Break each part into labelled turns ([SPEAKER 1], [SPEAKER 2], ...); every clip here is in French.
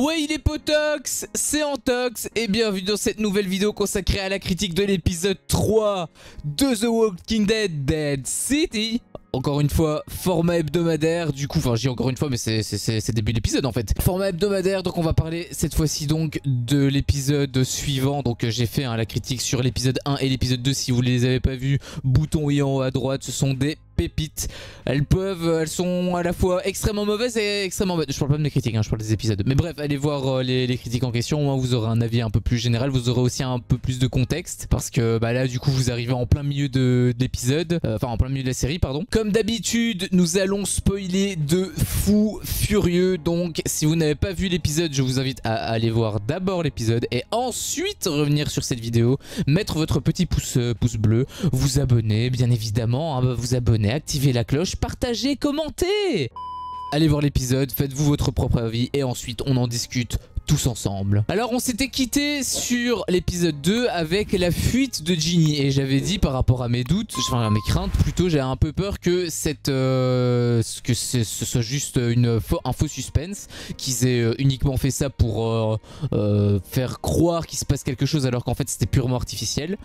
[SPEAKER 1] Ouais, il est potox, c'est Antox et bienvenue dans cette nouvelle vidéo consacrée à la critique de l'épisode 3 de The Walking Dead Dead City. Encore une fois, format hebdomadaire, du coup, enfin je dis encore une fois mais c'est début de l'épisode en fait. Format hebdomadaire, donc on va parler cette fois-ci donc de l'épisode suivant. Donc j'ai fait la critique sur l'épisode 1 et l'épisode 2, si vous ne les avez pas vus, bouton oui en haut à droite, ce sont des pépites. Elles sont à la fois extrêmement mauvaises et extrêmement bonnes. Je parle pas de mes critiques, je parle des épisodes. Mais bref, allez voir les critiques en question, au moins vous aurez un avis un peu plus général, vous aurez aussi un peu plus de contexte. Parce que là du coup vous arrivez en plein milieu de l'épisode, enfin en plein milieu de la série pardon. Comme d'habitude, nous allons spoiler de fou furieux. Donc si vous n'avez pas vu l'épisode, je vous invite à aller voir d'abord l'épisode et ensuite revenir sur cette vidéo, mettre votre petit pouce bleu, vous abonner bien évidemment, vous abonner, activer la cloche, partagez, commentez. Allez voir l'épisode, faites-vous votre propre avis et ensuite on en discute tous ensemble. Alors on s'était quitté sur l'épisode 2 avec la fuite de Ginny et j'avais dit par rapport à mes doutes, enfin à mes craintes plutôt, j'avais un peu peur que ce soit juste un faux suspense, qu'ils aient uniquement fait ça pour faire croire qu'il se passe quelque chose alors qu'en fait c'était purement artificiel.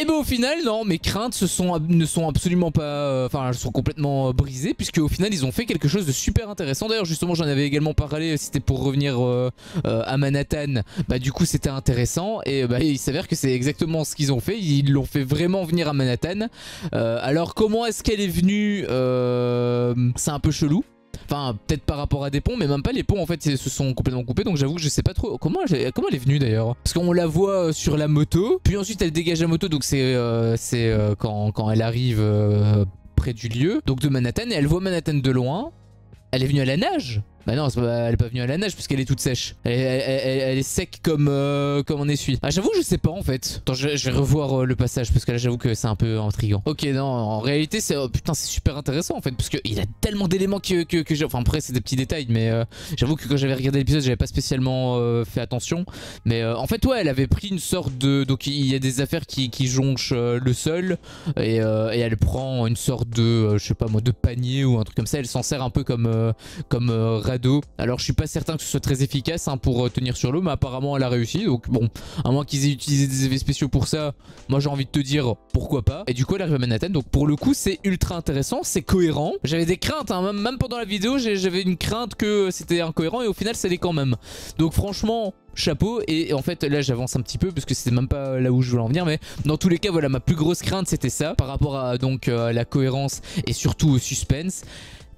[SPEAKER 1] Et ben au final non, mes craintes ne sont absolument pas, enfin elles sont complètement brisées puisque au final ils ont fait quelque chose de super intéressant. D'ailleurs justement j'en avais également parlé, c'était pour revenir à Manhattan, du coup c'était intéressant et il s'avère que c'est exactement ce qu'ils ont fait, ils l'ont fait vraiment venir à Manhattan. Alors comment est-ce qu'elle est venue, c'est un peu chelou. Enfin peut-être par rapport à des ponts, mais même pas, les ponts en fait se sont complètement coupés. Donc j'avoue que je sais pas trop comment elle est venue d'ailleurs. Parce qu'on la voit sur la moto, puis ensuite elle dégage la moto. Donc c'est quand elle arrive près du lieu, donc de Manhattan, et elle voit Manhattan de loin. Elle est venue à la nage? Bah non, elle est pas venue à la nage puisqu'elle est toute sèche. Elle est sec comme on essuie. Ah j'avoue je sais pas en fait. Attends je vais revoir le passage parce que là j'avoue que c'est un peu intriguant. Ok non, en réalité c'est putain c'est super intéressant en fait parce qu'il a tellement d'éléments que j'ai... Enfin après c'est des petits détails mais j'avoue que quand j'avais regardé l'épisode j'avais pas spécialement fait attention. Mais en fait ouais elle avait pris une sorte de... Donc il y a des affaires qui jonchent le sol et elle prend une sorte de... je sais pas moi, de panier ou un truc comme ça. Elle s'en sert un peu comme radeau. Alors je suis pas certain que ce soit très efficace pour tenir sur l'eau, mais apparemment elle a réussi. Donc bon, à moins qu'ils aient utilisé des effets spéciaux pour ça, moi j'ai envie de te dire pourquoi pas. Et du coup elle arrive à Manhattan, donc pour le coup c'est ultra intéressant, c'est cohérent. J'avais des craintes, même pendant la vidéo j'avais une crainte que c'était incohérent et au final ça l'est quand même. Donc franchement chapeau. Et en fait là j'avance un petit peu parce que c'était même pas là où je voulais en venir, mais dans tous les cas voilà, ma plus grosse crainte c'était ça par rapport à donc à la cohérence et surtout au suspense.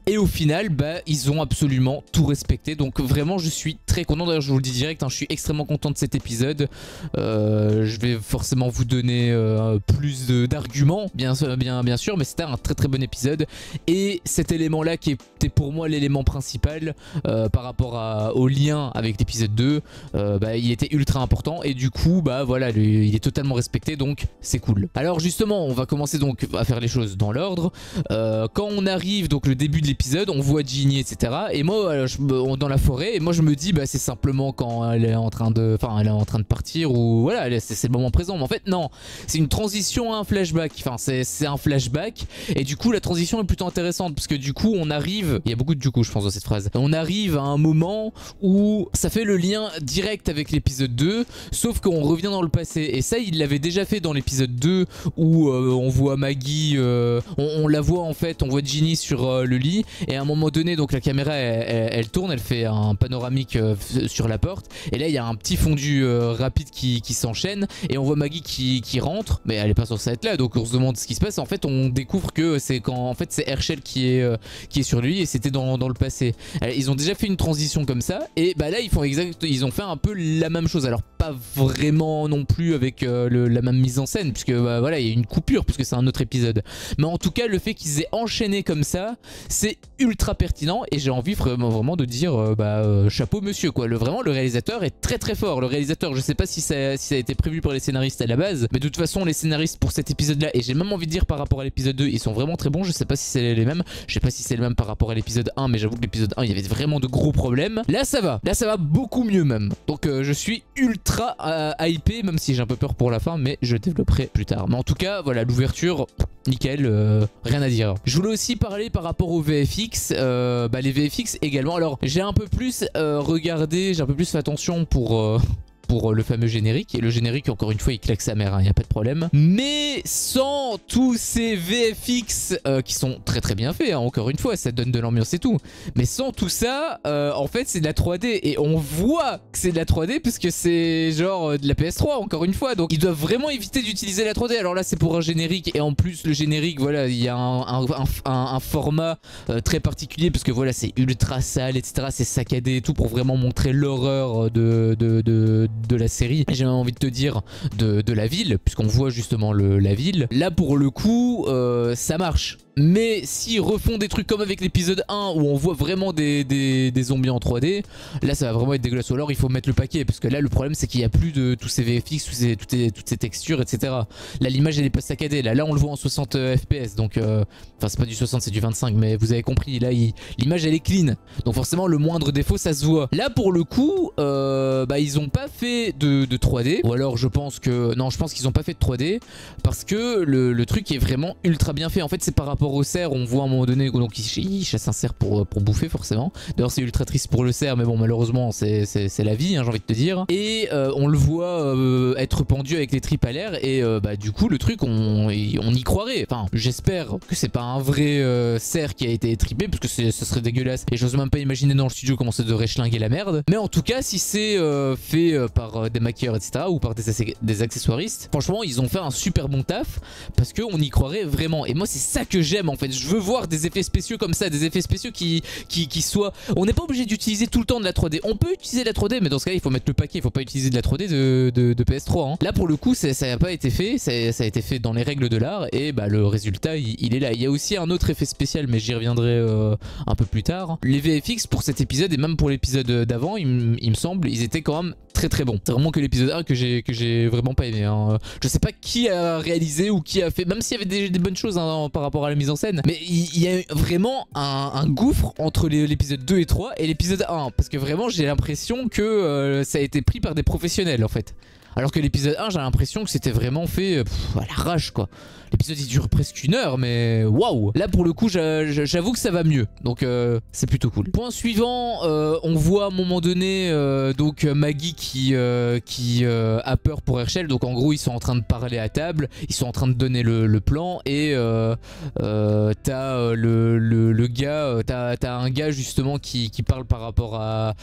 [SPEAKER 1] Et au final, ils ont absolument tout respecté. Donc vraiment, je suis très content. D'ailleurs, je vous le dis direct, je suis extrêmement content de cet épisode. Je vais forcément vous donner plus d'arguments, bien sûr. Mais c'était un très très bon épisode. Et cet élément-là, qui était pour moi l'élément principal par rapport au lien avec l'épisode 2, il était ultra important. Et du coup, voilà, il est totalement respecté. Donc, c'est cool. Alors justement, on va commencer donc à faire les choses dans l'ordre. Quand on arrive, donc le début de l'épisode, on voit Ginny etc et moi dans la forêt, et moi je me dis c'est simplement quand elle est en train de partir, ou voilà c'est le moment présent, mais en fait non, c'est une transition à un flashback, enfin c'est un flashback, et du coup la transition est plutôt intéressante parce que du coup on arrive, il y a beaucoup de du coup je pense dans cette phrase, on arrive à un moment où ça fait le lien direct avec l'épisode 2, sauf qu'on revient dans le passé, et ça il l'avait déjà fait dans l'épisode 2 où on voit Maggie, on la voit en fait, on voit Ginny sur le lit. Et à un moment donné, donc la caméra elle tourne, elle fait un panoramique sur la porte. Et là il y a un petit fondu rapide qui s'enchaîne. Et on voit Maggie qui rentre, mais elle est pas censée être là. Donc on se demande ce qui se passe. En fait on découvre que c'est c'est Herschel qui est sur lui, et c'était dans le passé. Ils ont déjà fait une transition comme ça. Et là ils ont fait un peu la même chose. Alors pas vraiment non plus avec la même mise en scène, puisque voilà il y a une coupure puisque c'est un autre épisode. Mais en tout cas le fait qu'ils aient enchaîné comme ça, c'est ultra pertinent, et j'ai envie vraiment de dire chapeau monsieur quoi. Vraiment le réalisateur est très très fort. Le réalisateur, je sais pas si ça a été prévu par les scénaristes à la base, mais de toute façon les scénaristes pour cet épisode là, et j'ai même envie de dire par rapport à l'épisode 2, ils sont vraiment très bons. Je sais pas si c'est les mêmes, je sais pas si c'est le même par rapport à l'épisode 1, mais j'avoue que l'épisode 1 il y avait vraiment de gros problèmes. Là ça va beaucoup mieux même. Donc je suis ultra hypé, même si j'ai un peu peur pour la fin, mais je développerai plus tard. Mais en tout cas voilà, l'ouverture nickel, rien à dire. Je voulais aussi parler par rapport aux VFX, les VFX également. Alors j'ai un peu plus regardé, j'ai un peu plus fait attention pour le fameux générique. Et le générique, encore une fois, il claque sa mère, il n'y a pas de problème. Mais sans tous ces VFX qui sont très très bien faits, hein, encore une fois, ça donne de l'ambiance et tout. Mais sans tout ça, en fait, c'est de la 3D. Et on voit que c'est de la 3D puisque c'est genre de la PS3, encore une fois. Donc ils doivent vraiment éviter d'utiliser la 3D. Alors là, c'est pour un générique. Et en plus, le générique, voilà, il y a un format très particulier parce que voilà, c'est ultra sale, etc. C'est saccadé et tout pour vraiment montrer l'horreur de la série, j'ai même envie de te dire de la ville, puisqu'on voit justement la ville. Là pour le coup ça marche. Mais s'ils refont des trucs comme avec l'épisode 1 où on voit vraiment des zombies en 3D, là ça va vraiment être dégueulasse. Ou alors il faut mettre le paquet, parce que là le problème c'est qu'il n'y a plus de tous ces VFX, toutes ces textures, etc. Là l'image elle est pas saccadée, là on le voit en 60 FPS, donc enfin c'est pas du 60 c'est du 25, mais vous avez compris, là l'image elle est clean, donc forcément le moindre défaut ça se voit. Là pour le coup ils ont pas fait de 3D, ou alors je pense qu'ils ont pas fait de 3D parce que le truc est vraiment ultra bien fait. En fait c'est par rapport au cerf, on voit à un moment donné donc il chasse un cerf pour bouffer forcément. D'ailleurs c'est ultra triste pour le cerf, mais bon malheureusement c'est la vie, hein, j'ai envie de te dire. Et on le voit être pendu avec les tripes à l'air, et du coup le truc on y croirait. Enfin j'espère que c'est pas un vrai cerf qui a été tripé, parce que ça serait dégueulasse et j'ose même pas imaginer dans le studio comment ça devrait schlinguer la merde. Mais en tout cas si c'est fait par des maquilleurs, etc., ou par des accessoiristes, franchement ils ont fait un super bon taf parce qu'on y croirait vraiment. Et moi c'est ça que j'aime en fait, je veux voir des effets spéciaux comme ça, des effets spéciaux qui soient... On n'est pas obligé d'utiliser tout le temps de la 3D, on peut utiliser la 3D, mais dans ce cas là il faut mettre le paquet, il faut pas utiliser de la 3D de PS3 hein. Là pour le coup ça n'a pas été fait, ça a été fait dans les règles de l'art, et le résultat il est là. Il y a aussi un autre effet spécial, mais j'y reviendrai un peu plus tard. Les VFX pour cet épisode et même pour l'épisode d'avant, il me semble, ils étaient quand même très très bons. C'est vraiment que l'épisode 1 que j'ai vraiment pas aimé hein. Je sais pas qui a réalisé ou qui a fait, même s'il y avait des bonnes choses hein, par rapport à la mise en scène, mais il y a vraiment un gouffre entre l'épisode 2 et 3 et l'épisode 1, parce que vraiment j'ai l'impression que ça a été pris par des professionnels en fait. Alors que l'épisode 1, j'ai l'impression que c'était vraiment fait à l'arrache quoi. L'épisode il dure presque 1 heure, mais waouh. Là pour le coup j'avoue que ça va mieux, donc c'est plutôt cool. Point suivant, on voit à un moment donné donc Maggie qui a peur pour Herschel. Donc en gros ils sont en train de parler à table, ils sont en train de donner le plan, et t'as le gars, t'as un gars justement qui parle par rapport à...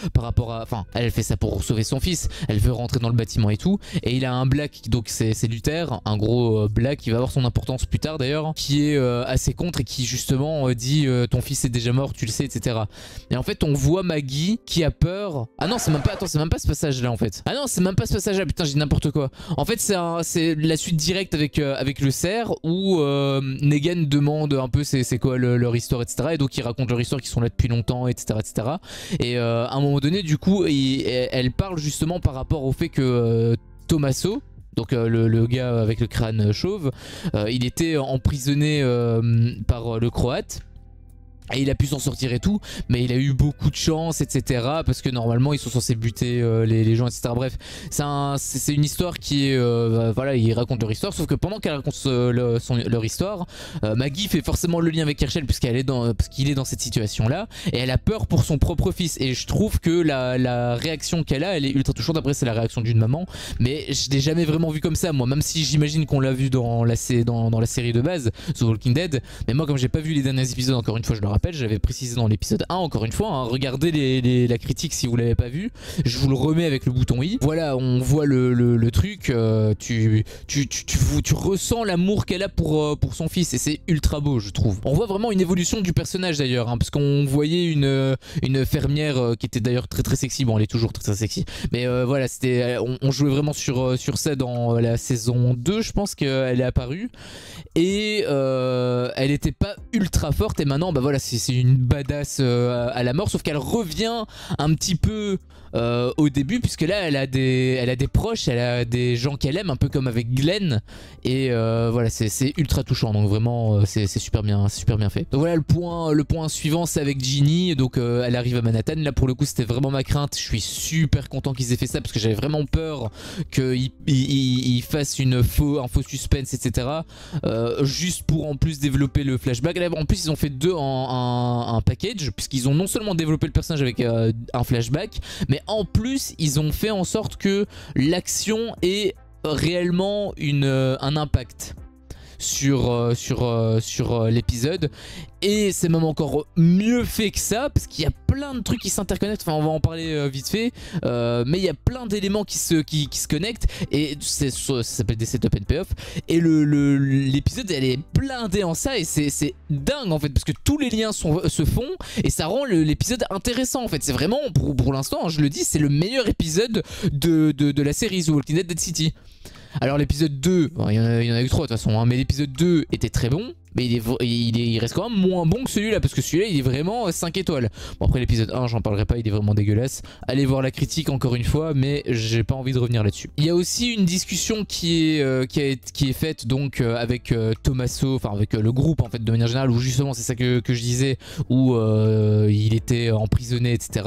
[SPEAKER 1] Enfin elle fait ça pour sauver son fils, elle veut rentrer dans le bâtiment et tout. Et il a un Black, donc c'est Luther, un gros Black qui va avoir son importance plus tard d'ailleurs, qui est assez contre et qui justement dit ton fils est déjà mort, tu le sais, etc. Et en fait on voit Maggie qui a peur. Ah non c'est même pas, attends, c'est même pas ce passage là en fait. Ah non c'est même pas ce passage là, putain j'ai dit n'importe quoi. En fait c'est la suite directe avec le cerf, où Negan demande un peu c'est quoi leur histoire, etc. Et donc ils racontent leur histoire, qu'ils sont là depuis longtemps, etc. Et à un moment donné du coup elle parle justement par rapport au fait que Tommaso, donc le gars avec le crâne chauve, il était emprisonné par le Croate. Et il a pu s'en sortir et tout, mais il a eu beaucoup de chance, etc. Parce que normalement ils sont censés buter les gens, etc. Bref, c'est une histoire qui est... voilà, ils racontent leur histoire, sauf que pendant qu'elle raconte leur histoire, Maggie fait forcément le lien avec Herschel, parce qu'il est dans cette situation-là, et elle a peur pour son propre fils. Et je trouve que la réaction qu'elle a, elle est ultra touchante. Après c'est la réaction d'une maman, mais je l'ai jamais vraiment vu comme ça moi, même si j'imagine qu'on l'a vu dans la série de base, The Walking Dead. Mais moi comme j'ai pas vu les derniers épisodes, encore une fois je le rappelle, j'avais précisé dans l'épisode 1, encore une fois, hein, regardez la critique si vous l'avez pas vu, je vous le remets avec le bouton i. Voilà, on voit le truc, tu ressens l'amour qu'elle a pour son fils, et c'est ultra beau je trouve. On voit vraiment une évolution du personnage d'ailleurs, hein, parce qu'on voyait une fermière qui était d'ailleurs très très sexy, bon elle est toujours très très sexy, mais voilà, c'était, on jouait vraiment sur ça dans la saison 2, je pense qu'elle est apparue, et elle était pas ultra forte, et maintenant bah voilà, c'est une badass à la mort, sauf qu'elle revient un petit peu au début, puisque là elle a des proches, elle a des gens qu'elle aime, un peu comme avec Glenn, et voilà, c'est ultra touchant, donc vraiment c'est super bien fait. Donc voilà, le point suivant, c'est avec Ginny, donc elle arrive à Manhattan. Là pour le coup c'était vraiment ma crainte, je suis super content qu'ils aient fait ça, parce que j'avais vraiment peur qu'ils fassent un faux suspense, etc. Juste pour en plus développer le flashback. Là, en plus ils ont fait deux en un package, puisqu'ils ont non seulement développé le personnage avec un flashback, mais en plus ils ont fait en sorte que l'action ait réellement un impact sur l'épisode. Et c'est même encore mieux fait que ça, parce qu'il y a plein de trucs qui s'interconnectent. Enfin, on va en parler vite fait, mais il y a plein d'éléments qui se connectent, et ça s'appelle des setup and payoff. Et l'épisode elle est blindée en ça, et c'est dingue en fait, parce que tous les liens se font, et ça rend l'épisode intéressant en fait. C'est vraiment, pour l'instant, je le dis, c'est le meilleur épisode de la série The Walking Dead Dead City. Alors l'épisode 2, il y en a eu 3 de toute façon, hein, mais l'épisode 2 était très bon, mais il reste quand même moins bon que celui-là, parce que celui-là il est vraiment 5 étoiles. Bon, après l'épisode 1, j'en parlerai pas, il est vraiment dégueulasse. Allez voir la critique encore une fois, mais j'ai pas envie de revenir là-dessus. Il y a aussi une discussion qui est faite donc avec Tommaso, enfin avec le groupe en fait de manière générale, où justement c'est ça que je disais, où il était emprisonné, etc.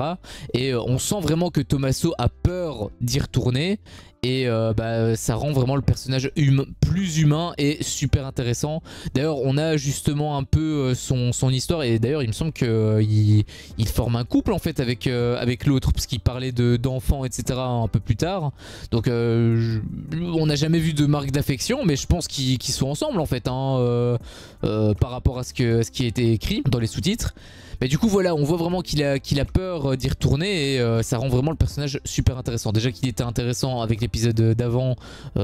[SPEAKER 1] Et on sent vraiment que Tommaso a peur d'y retourner. Et ça rend vraiment le personnage plus humain et super intéressant. D'ailleurs on a justement un peu son histoire, et d'ailleurs il me semble qu'il forme un couple en fait avec l'autre, parce qu'il parlait d'enfants, etc. un peu plus tard. Donc on n'a jamais vu de marque d'affection, mais je pense qu'ils sont ensemble en fait, hein, par rapport à ce qui a été écrit dans les sous-titres. Mais du coup voilà, on voit vraiment qu'il a peur d'y retourner, et ça rend vraiment le personnage super intéressant. Déjà qu'il était intéressant avec l'épisode d'avant,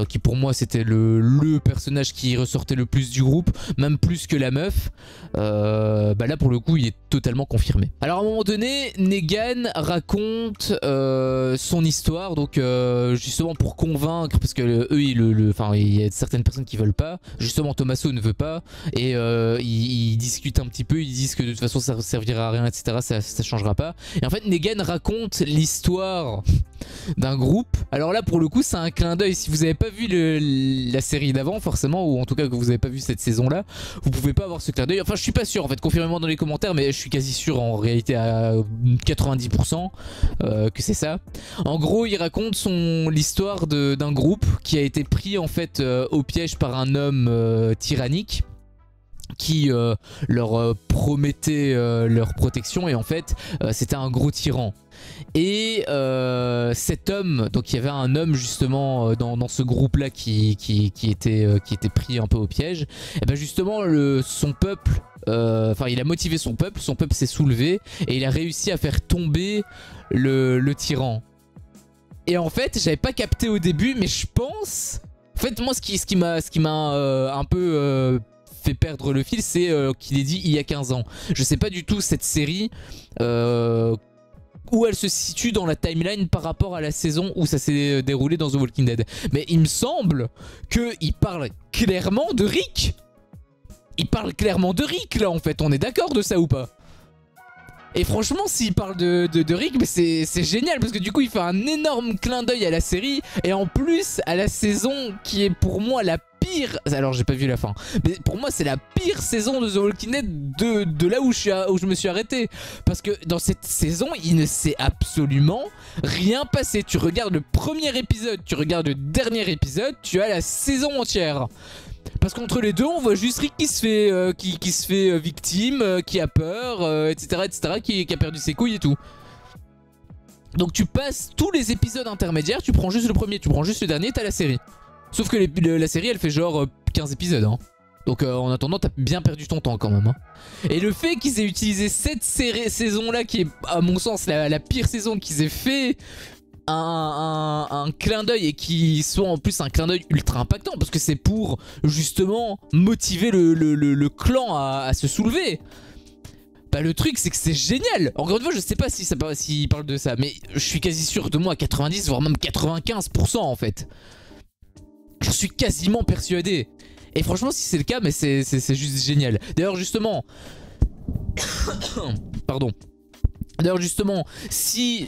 [SPEAKER 1] qui pour moi c'était le personnage qui ressortait le plus du groupe, même plus que la meuf. Là pour le coup il est totalement confirmé. Alors à un moment donné, Negan raconte son histoire, donc justement pour convaincre, parce que eux il y a certaines personnes qui veulent pas, justement Tommaso ne veut pas, et ils discutent un petit peu, ils disent que de toute façon ça servira à rien, etc. ça changera pas. Et en fait Negan raconte l'histoire d'un groupe. Alors là pour le coup c'est un clin d'œil, si vous avez pas vu la série d'avant forcément, ou en tout cas que vous avez pas vu cette saison là, vous pouvez pas avoir ce clin d'œil. Enfin je suis pas sûr en fait, confirmez-moi dans les commentaires, mais je suis quasi sûr en réalité à 90% que c'est ça. En gros il raconte l'histoire d'un groupe qui a été pris en fait au piège par un homme tyrannique, qui leur promettait leur protection, et en fait c'était un gros tyran. Et cet homme, donc il y avait un homme justement dans ce groupe là qui était pris un peu au piège, et ben justement son peuple, il a motivé son peuple s'est soulevé, et il a réussi à faire tomber le tyran. Et en fait j'avais pas capté au début, mais je pense, en fait moi ce qui m'a un peu fait perdre le fil, c'est qu'il est dit il y a 15 ans. Je sais pas du tout cette série où elle se situe dans la timeline par rapport à la saison où ça s'est déroulé dans The Walking Dead. Mais il me semble qu'il parle clairement de Rick. Il parle clairement de Rick là en fait, on est d'accord de ça ou pas? Et franchement s'il parle de Rick, mais c'est génial, parce que du coup il fait un énorme clin d'œil à la série, et en plus à la saison qui est pour moi la pire. Alors j'ai pas vu la fin, mais pour moi c'est la pire saison de The Walking Dead de là où je me suis arrêté, parce que dans cette saison il ne s'est absolument rien passé. Tu regardes le premier épisode, tu regardes le dernier épisode, tu as la saison entière. Parce qu'entre les deux, on voit juste Rick qui se fait victime, qui a peur, etc., qui a perdu ses couilles et tout. Donc tu passes tous les épisodes intermédiaires, tu prends juste le premier, tu prends juste le dernier, t'as la série. Sauf que la série, elle fait genre 15 épisodes, hein. Donc en attendant, t'as bien perdu ton temps quand même, hein. Et le fait qu'ils aient utilisé cette saison-là, qui est à mon sens la pire saison, qu'ils aient fait un clin d'œil, et qui soit en plus un clin d'œil ultra impactant, parce que c'est pour justement motiver le clan à se soulever. Bah le truc c'est que c'est génial. Encore une fois je sais pas s'il parle de ça, mais je suis quasi sûr de moi à 90 voire même 95% en fait. J'en suis quasiment persuadé. Et franchement si c'est le cas, mais c'est juste génial. D'ailleurs justement, Pardon. D'ailleurs justement, si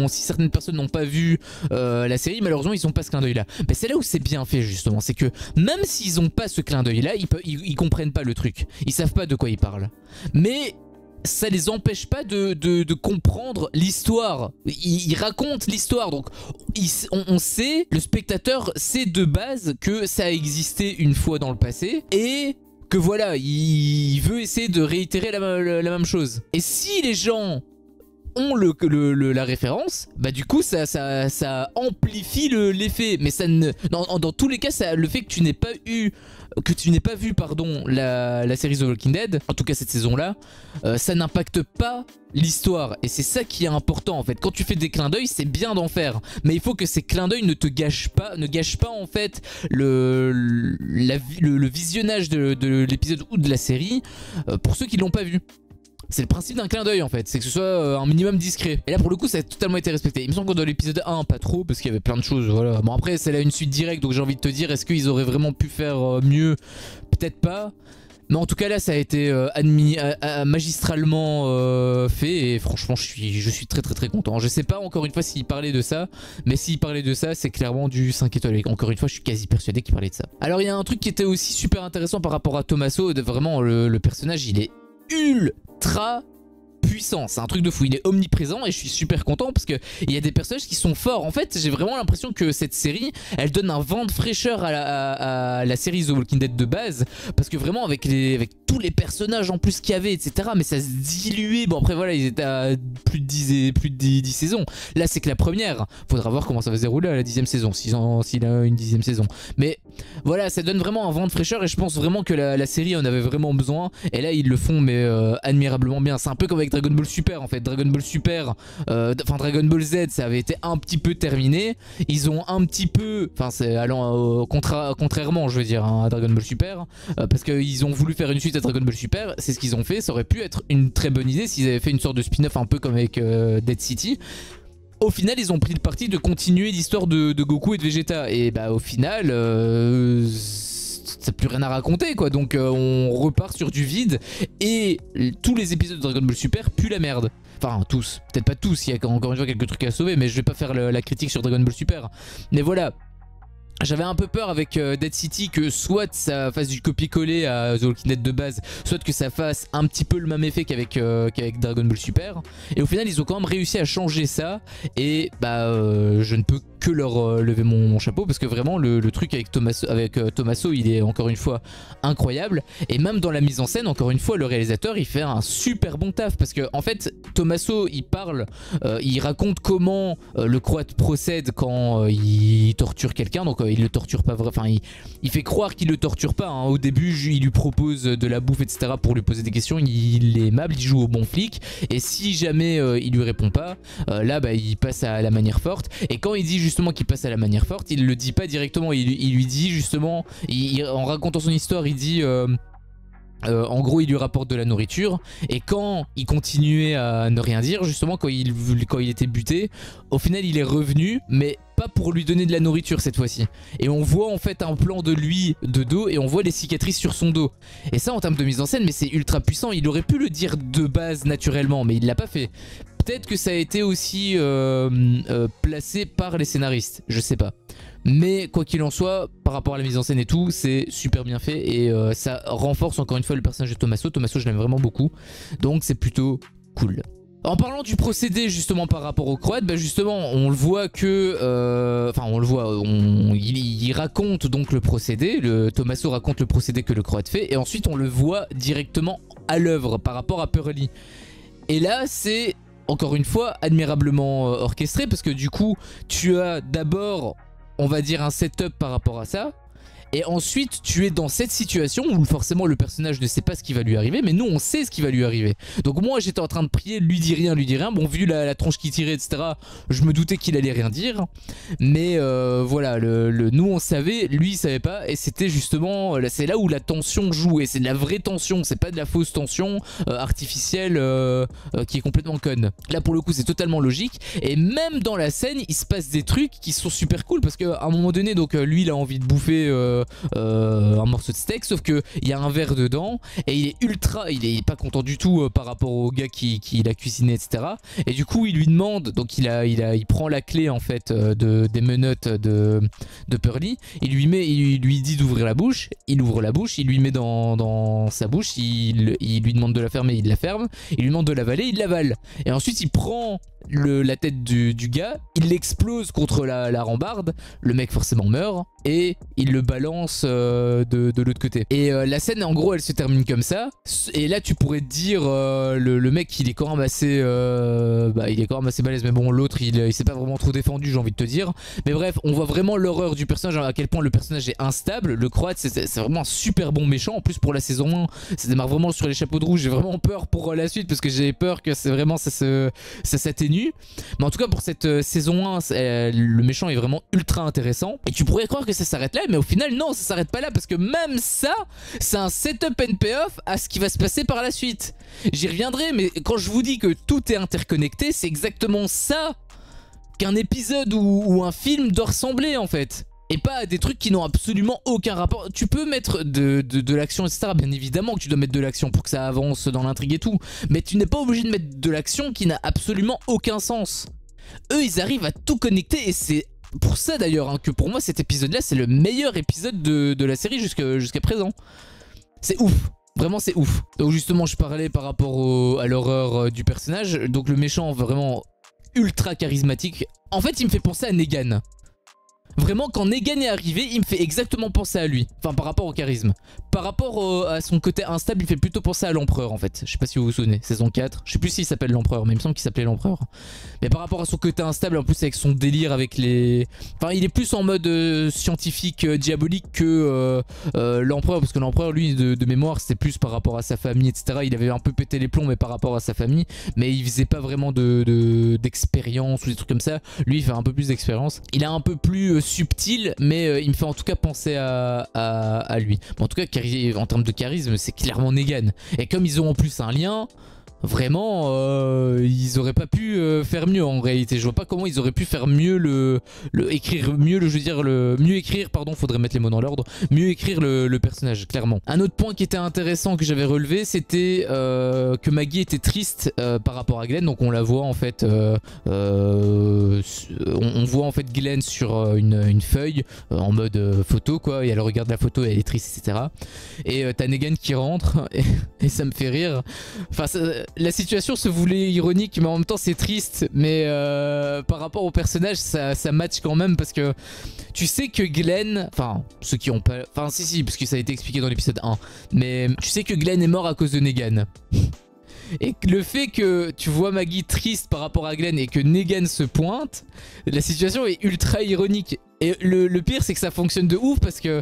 [SPEAKER 1] certaines personnes n'ont pas vu la série, malheureusement ils n'ont pas ce clin d'œil là. Mais c'est là où c'est bien fait justement, c'est que même s'ils n'ont pas ce clin d'œil là, ils comprennent pas le truc, ils savent pas de quoi ils parlent. Mais ça les empêche pas de comprendre l'histoire. Ils racontent l'histoire, donc on sait, le spectateur sait de base que ça a existé une fois dans le passé et que voilà, il veut essayer de réitérer la même chose. Et si les gens ont la référence, bah du coup ça amplifie l'effet. Mais ça ne, dans tous les cas, le fait que tu n'aies pas vu pardon la série The Walking Dead, en tout cas cette saison là, ça n'impacte pas l'histoire. Et c'est ça qui est important en fait. Quand tu fais des clins d'œil, c'est bien d'en faire, mais il faut que ces clins d'œil ne gâchent pas en fait le visionnage de l'épisode ou de la série pour ceux qui l'ont pas vu. C'est le principe d'un clin d'œil en fait, c'est que ce soit un minimum discret. Et là pour le coup ça a totalement été respecté. Il me semble que dans l'épisode 1 pas trop parce qu'il y avait plein de choses, voilà. Bon après c'est là une suite directe donc j'ai envie de te dire, est-ce qu'ils auraient vraiment pu faire mieux? Peut-être pas. Mais en tout cas là ça a été magistralement fait et franchement je suis très content. Je sais pas encore une fois s'il parlait de ça, mais s'il parlait de ça c'est clairement du 5 étoiles. Et encore une fois je suis quasi persuadé qu'il parlait de ça. Alors il y a un truc qui était aussi super intéressant par rapport à Tommaso, vraiment le personnage il est ultra puissant, c'est un truc de fou, il est omniprésent et je suis super content parce que il y a des personnages qui sont forts. En fait j'ai vraiment l'impression que cette série elle donne un vent de fraîcheur à la série The Walking Dead de base, parce que vraiment avec tous les personnages en plus qu'il y avait etc, mais ça se diluait. Bon après voilà ils étaient à plus de 10 saisons, là c'est que la première, faudra voir comment ça va se dérouler à la 10e saison, s'il a une 10e saison, mais voilà ça donne vraiment un vent de fraîcheur et je pense vraiment que la série en avait vraiment besoin et là ils le font mais admirablement bien. C'est un peu comme avec Dragon Ball Super en fait. Dragon Ball Super, enfin Dragon Ball Z ça avait été un petit peu terminé, ils ont un petit peu, enfin c'est allant contrairement je veux dire à Dragon Ball Super, parce qu'ils ont voulu faire une suite à Dragon Ball Super, c'est ce qu'ils ont fait. Ça aurait pu être une très bonne idée s'ils avaient fait une sorte de spin-off un peu comme avec Dead City. Au final ils ont pris le parti de continuer l'histoire de Goku et de Vegeta et bah au final t'as plus rien à raconter quoi, donc on repart sur du vide et tous les épisodes de Dragon Ball Super puent la merde. Enfin tous, peut-être pas tous, il y a encore une fois quelques trucs à sauver, mais je vais pas faire la critique sur Dragon Ball Super. Mais voilà, j'avais un peu peur avec Dead City que soit ça fasse du copier-coller à The Walking Dead de base, soit que ça fasse un petit peu le même effet qu'avec Dragon Ball Super. Et au final ils ont quand même réussi à changer ça et bah je ne peux que leur lever mon chapeau parce que vraiment le truc avec Tommaso il est encore une fois incroyable. Et même dans la mise en scène, encore une fois le réalisateur il fait un super bon taf parce que en fait Tommaso il parle, il raconte comment le croate procède quand il torture quelqu'un. Donc il le torture pas vraiment, enfin il fait croire qu'il le torture pas hein. Au début il lui propose de la bouffe etc pour lui poser des questions, il est aimable, il joue au bon flic et si jamais il lui répond pas, là bah il passe à la manière forte. Et quand il dit justement qu'il passe à la manière forte, il le dit pas directement, il lui dit justement, en racontant son histoire il dit en gros il lui rapporte de la nourriture et quand il continuait à ne rien dire justement quand il était buté, au final il est revenu mais pas pour lui donner de la nourriture cette fois-ci. Et on voit en fait un plan de lui de dos et on voit les cicatrices sur son dos. Et ça en termes de mise en scène mais c'est ultra puissant. Il aurait pu le dire de base naturellement mais il l'a pas fait. Peut-être que ça a été aussi placé par les scénaristes, je sais pas. Mais quoi qu'il en soit, par rapport à la mise en scène et tout, c'est super bien fait et ça renforce encore une fois le personnage de Tommaso. Tommaso je l'aime vraiment beaucoup, donc c'est plutôt cool. En parlant du procédé justement par rapport au croate, bah justement on le voit que, enfin on le voit, il raconte donc le procédé, Tommaso raconte le procédé que le croate fait et ensuite on le voit directement à l'œuvre par rapport à Pearly. Et là c'est encore une fois admirablement orchestré parce que du coup tu as d'abord on va dire un setup par rapport à ça. Et ensuite tu es dans cette situation où forcément le personnage ne sait pas ce qui va lui arriver, mais nous on sait ce qui va lui arriver. Donc moi j'étais en train de prier, lui dis rien. Bon vu la tronche qui tirait etc, je me doutais qu'il allait rien dire. Mais voilà, nous on savait, lui il savait pas. Et c'était justement, c'est là où la tension joue. Et c'est de la vraie tension, c'est pas de la fausse tension artificielle qui est complètement conne. Là pour le coup c'est totalement logique. Et même dans la scène il se passe des trucs qui sont super cool. Parce qu'à un moment donné donc lui il a envie de bouffer un morceau de steak, sauf qu'il y a un verre dedans et il est pas content du tout par rapport au gars qui l'a cuisiné, etc. Et du coup il lui demande, donc il prend la clé en fait des menottes de Pearly, il lui dit d'ouvrir la bouche, il ouvre la bouche, il lui met dans sa bouche, il lui demande de la fermer, il la ferme, il lui demande de l'avaler, il l'avale. Et ensuite il prend la tête du gars, il l'explose contre la rambarde, le mec forcément meurt et il le balance de l'autre côté. Et la scène en gros elle se termine comme ça. Et là tu pourrais te dire le mec il est quand même assez balèze, mais bon l'autre il s'est pas vraiment trop défendu, j'ai envie de te dire. Mais bref, on voit vraiment l'horreur du personnage, à quel point le personnage est instable. Le Croate c'est vraiment un super bon méchant. En plus pour la saison 1 ça démarre vraiment sur les chapeaux de roue. J'ai vraiment peur pour la suite parce que j'ai peur que c'est vraiment ça s'atténue. Mais en tout cas pour cette saison 1 le méchant est vraiment ultra intéressant. Et tu pourrais croire que ça s'arrête là, mais au final non, ça s'arrête pas là, parce que même ça c'est un setup and payoff à ce qui va se passer par la suite. J'y reviendrai, mais quand je vous dis que tout est interconnecté, c'est exactement ça qu'un épisode ou un film doit ressembler en fait. Et pas à des trucs qui n'ont absolument aucun rapport. Tu peux mettre de l'action, etc. Bien évidemment que tu dois mettre de l'action pour que ça avance dans l'intrigue et tout. Mais tu n'es pas obligé de mettre de l'action qui n'a absolument aucun sens. Eux, ils arrivent à tout connecter et c'est pour ça d'ailleurs hein, que pour moi cet épisode-là, c'est le meilleur épisode de la série jusqu'à présent. C'est ouf. Vraiment c'est ouf. Donc justement je parlais par rapport à l'horreur du personnage. Donc le méchant vraiment ultra charismatique. En fait il me fait penser à Negan. Vraiment quand Negan est arrivé il me fait exactement penser à lui. Enfin par rapport au charisme. Par rapport à son côté instable il fait plutôt penser à l'empereur en fait. Je sais pas si vous vous souvenez, saison 4. Je sais plus s'il s'appelle l'empereur mais il me semble qu'il s'appelait l'empereur. Mais par rapport à son côté instable en plus avec son délire avec les... Enfin il est plus en mode scientifique diabolique que l'empereur. Parce que l'empereur lui de mémoire c'était plus par rapport à sa famille etc. Il avait un peu pété les plombs mais par rapport à sa famille. Mais il faisait pas vraiment d'expérience ou des trucs comme ça. Lui il fait un peu plus d'expérience. Il est un peu plus subtil mais il me fait en tout cas penser à lui. Bon, en tout cas en termes de charisme c'est clairement Negan. Et comme ils ont en plus un lien... Vraiment, ils auraient pas pu faire mieux en réalité. Je vois pas comment ils auraient pu faire mieux écrire mieux le, je veux dire mieux écrire, pardon, faudrait mettre les mots dans l'ordre. Mieux écrire le personnage, clairement. Un autre point qui était intéressant que j'avais relevé, c'était que Maggie était triste par rapport à Glenn. Donc on la voit en fait, on voit en fait Glenn sur une feuille en mode photo quoi. Et elle regarde la photo et elle est triste, etc. Et t'as Negan qui rentre et ça me fait rire. Enfin, la situation se voulait ironique mais en même temps c'est triste. Mais par rapport au personnage ça match quand même parce que tu sais que Glenn, enfin ceux qui ont pas, enfin si parce que ça a été expliqué dans l'épisode 1, mais tu sais que Glenn est mort à cause de Negan. Et le fait que tu vois Maggie triste par rapport à Glenn et que Negan se pointe, la situation est ultra ironique. Et le pire c'est que ça fonctionne de ouf parce que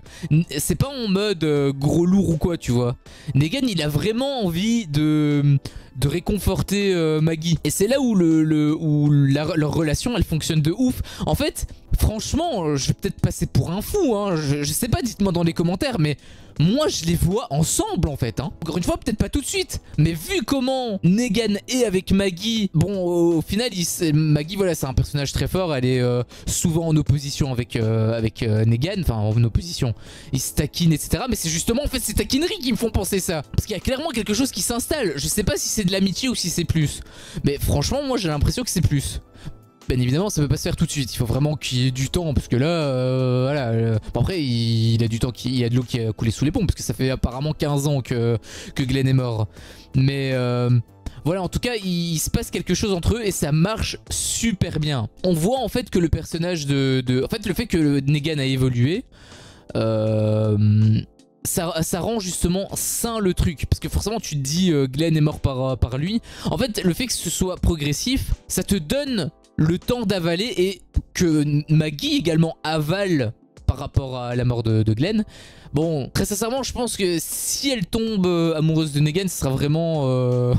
[SPEAKER 1] c'est pas en mode gros lourd ou quoi tu vois. Negan il a vraiment envie de réconforter Maggie. Et c'est là où, leur relation elle fonctionne de ouf. En fait franchement je vais peut-être passer pour un fou hein. Je sais pas, dites-moi dans les commentaires, mais moi je les vois ensemble en fait hein. Encore une fois peut-être pas tout de suite, mais vu comment Negan est avec Maggie, bon au final Maggie voilà c'est un personnage très fort. Elle est souvent en opposition avec Negan, enfin en opposition, il se taquine etc. Mais c'est justement en fait ces taquineries qui me font penser ça, parce qu'il y a clairement quelque chose qui s'installe. Je sais pas si c'est de l'amitié ou si c'est plus, mais franchement moi j'ai l'impression que c'est plus. Bien évidemment ça peut pas se faire tout de suite, il faut vraiment qu'il y ait du temps parce que là voilà bon, après il a du temps, il y a de l'eau qui a coulé sous les ponts parce que ça fait apparemment 15 ans que Glenn est mort. Mais voilà, en tout cas il se passe quelque chose entre eux et ça marche super bien. On voit en fait que le personnage en fait le fait que Negan a évolué ça rend justement sain le truc. Parce que forcément tu te dis Glenn est mort par lui. En fait le fait que ce soit progressif, ça te donne le temps d'avaler et que Maggie également avale par rapport à la mort de Glenn. Bon, très sincèrement je pense que si elle tombe amoureuse de Negan ce sera vraiment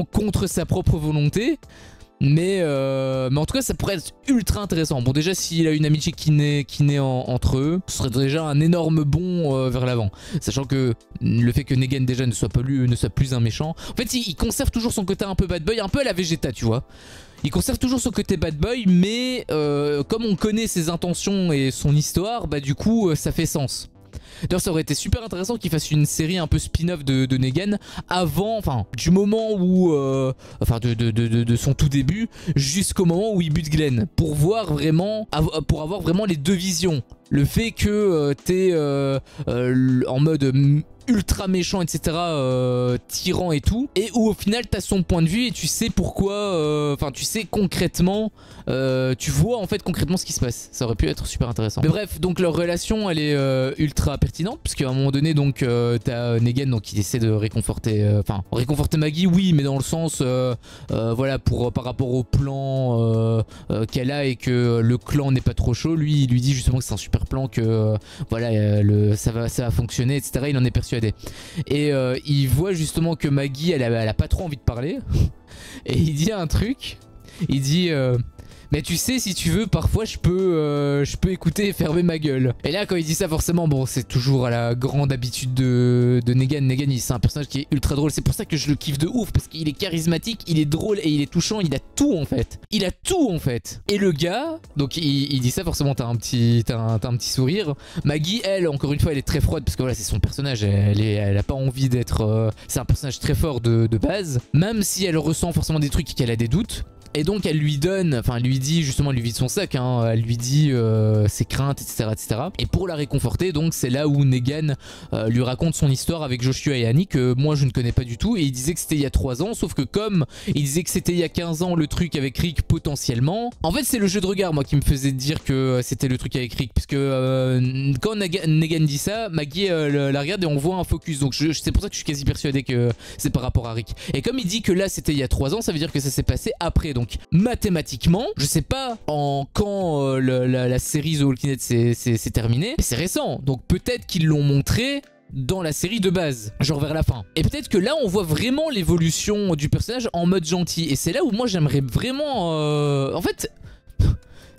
[SPEAKER 1] contre sa propre volonté. Mais en tout cas ça pourrait être ultra intéressant. Bon déjà s'il a une amitié qui naît entre eux, ce serait déjà un énorme bond vers l'avant. Sachant que le fait que Negan déjà ne soit plus un méchant. En fait il conserve toujours son côté un peu bad boy, un peu à la Vegeta tu vois. Il conserve toujours son côté bad boy, mais comme on connaît ses intentions et son histoire, bah du coup ça fait sens. D'ailleurs ça aurait été super intéressant qu'il fasse une série un peu spin-off de Negan avant, enfin du moment où, enfin de son tout début jusqu'au moment où il bute Glenn, pour voir vraiment, pour avoir vraiment les deux visions. Le fait que t'es en mode ultra méchant, etc., tyran et tout, et où au final t'as son point de vue et tu sais pourquoi, enfin tu sais concrètement, tu vois en fait concrètement ce qui se passe. Ça aurait pu être super intéressant. Mais bref, donc leur relation elle est ultra pertinente, puisqu'à un moment donné donc t'as Negan donc qui essaie de réconforter, enfin réconforter Maggie, oui, mais dans le sens voilà, par rapport au plan qu'elle a et que le clan n'est pas trop chaud, lui il lui dit justement que c'est un super plan, que voilà, ça va fonctionner, etc. Il en est persuadé. Et il voit justement que Maggie elle a pas trop envie de parler et il dit un truc, il dit mais tu sais, si tu veux, parfois je peux écouter et fermer ma gueule. Et là quand il dit ça, forcément, bon, c'est toujours à la grande habitude de Negan. Negan, c'est un personnage qui est ultra drôle, c'est pour ça que je le kiffe de ouf, parce qu'il est charismatique, il est drôle et il est touchant, il a tout en fait. Il a tout en fait. Et le gars, donc il dit ça, forcément t'as un petit sourire. Maggie, elle, encore une fois, elle est très froide, parce que voilà, c'est son personnage, elle a pas envie d'être... c'est un personnage très fort de base, même si elle ressent forcément des trucs et qu'elle a des doutes. Et donc elle lui donne, enfin elle lui dit justement, elle lui vide son sac, hein, elle lui dit ses craintes, etc., etc. Et pour la réconforter, donc c'est là où Negan lui raconte son histoire avec Joshua et Annie, que moi je ne connais pas du tout. Et il disait que c'était il y a 3 ans, sauf que comme il disait que c'était il y a 15 ans le truc avec Rick potentiellement, en fait c'est le jeu de regard moi qui me faisait dire que c'était le truc avec Rick, puisque quand Negan dit ça, Maggie la regarde et on voit un focus, donc c'est pour ça que je suis quasi persuadé que c'est par rapport à Rick. Et comme il dit que là c'était il y a 3 ans, ça veut dire que ça s'est passé après. Donc mathématiquement, je sais pas quand la série The Walking Dead s'est terminée, mais c'est récent. Donc peut-être qu'ils l'ont montré dans la série de base, genre vers la fin. Et peut-être que là on voit vraiment l'évolution du personnage en mode gentil. Et c'est là où moi j'aimerais vraiment... En fait,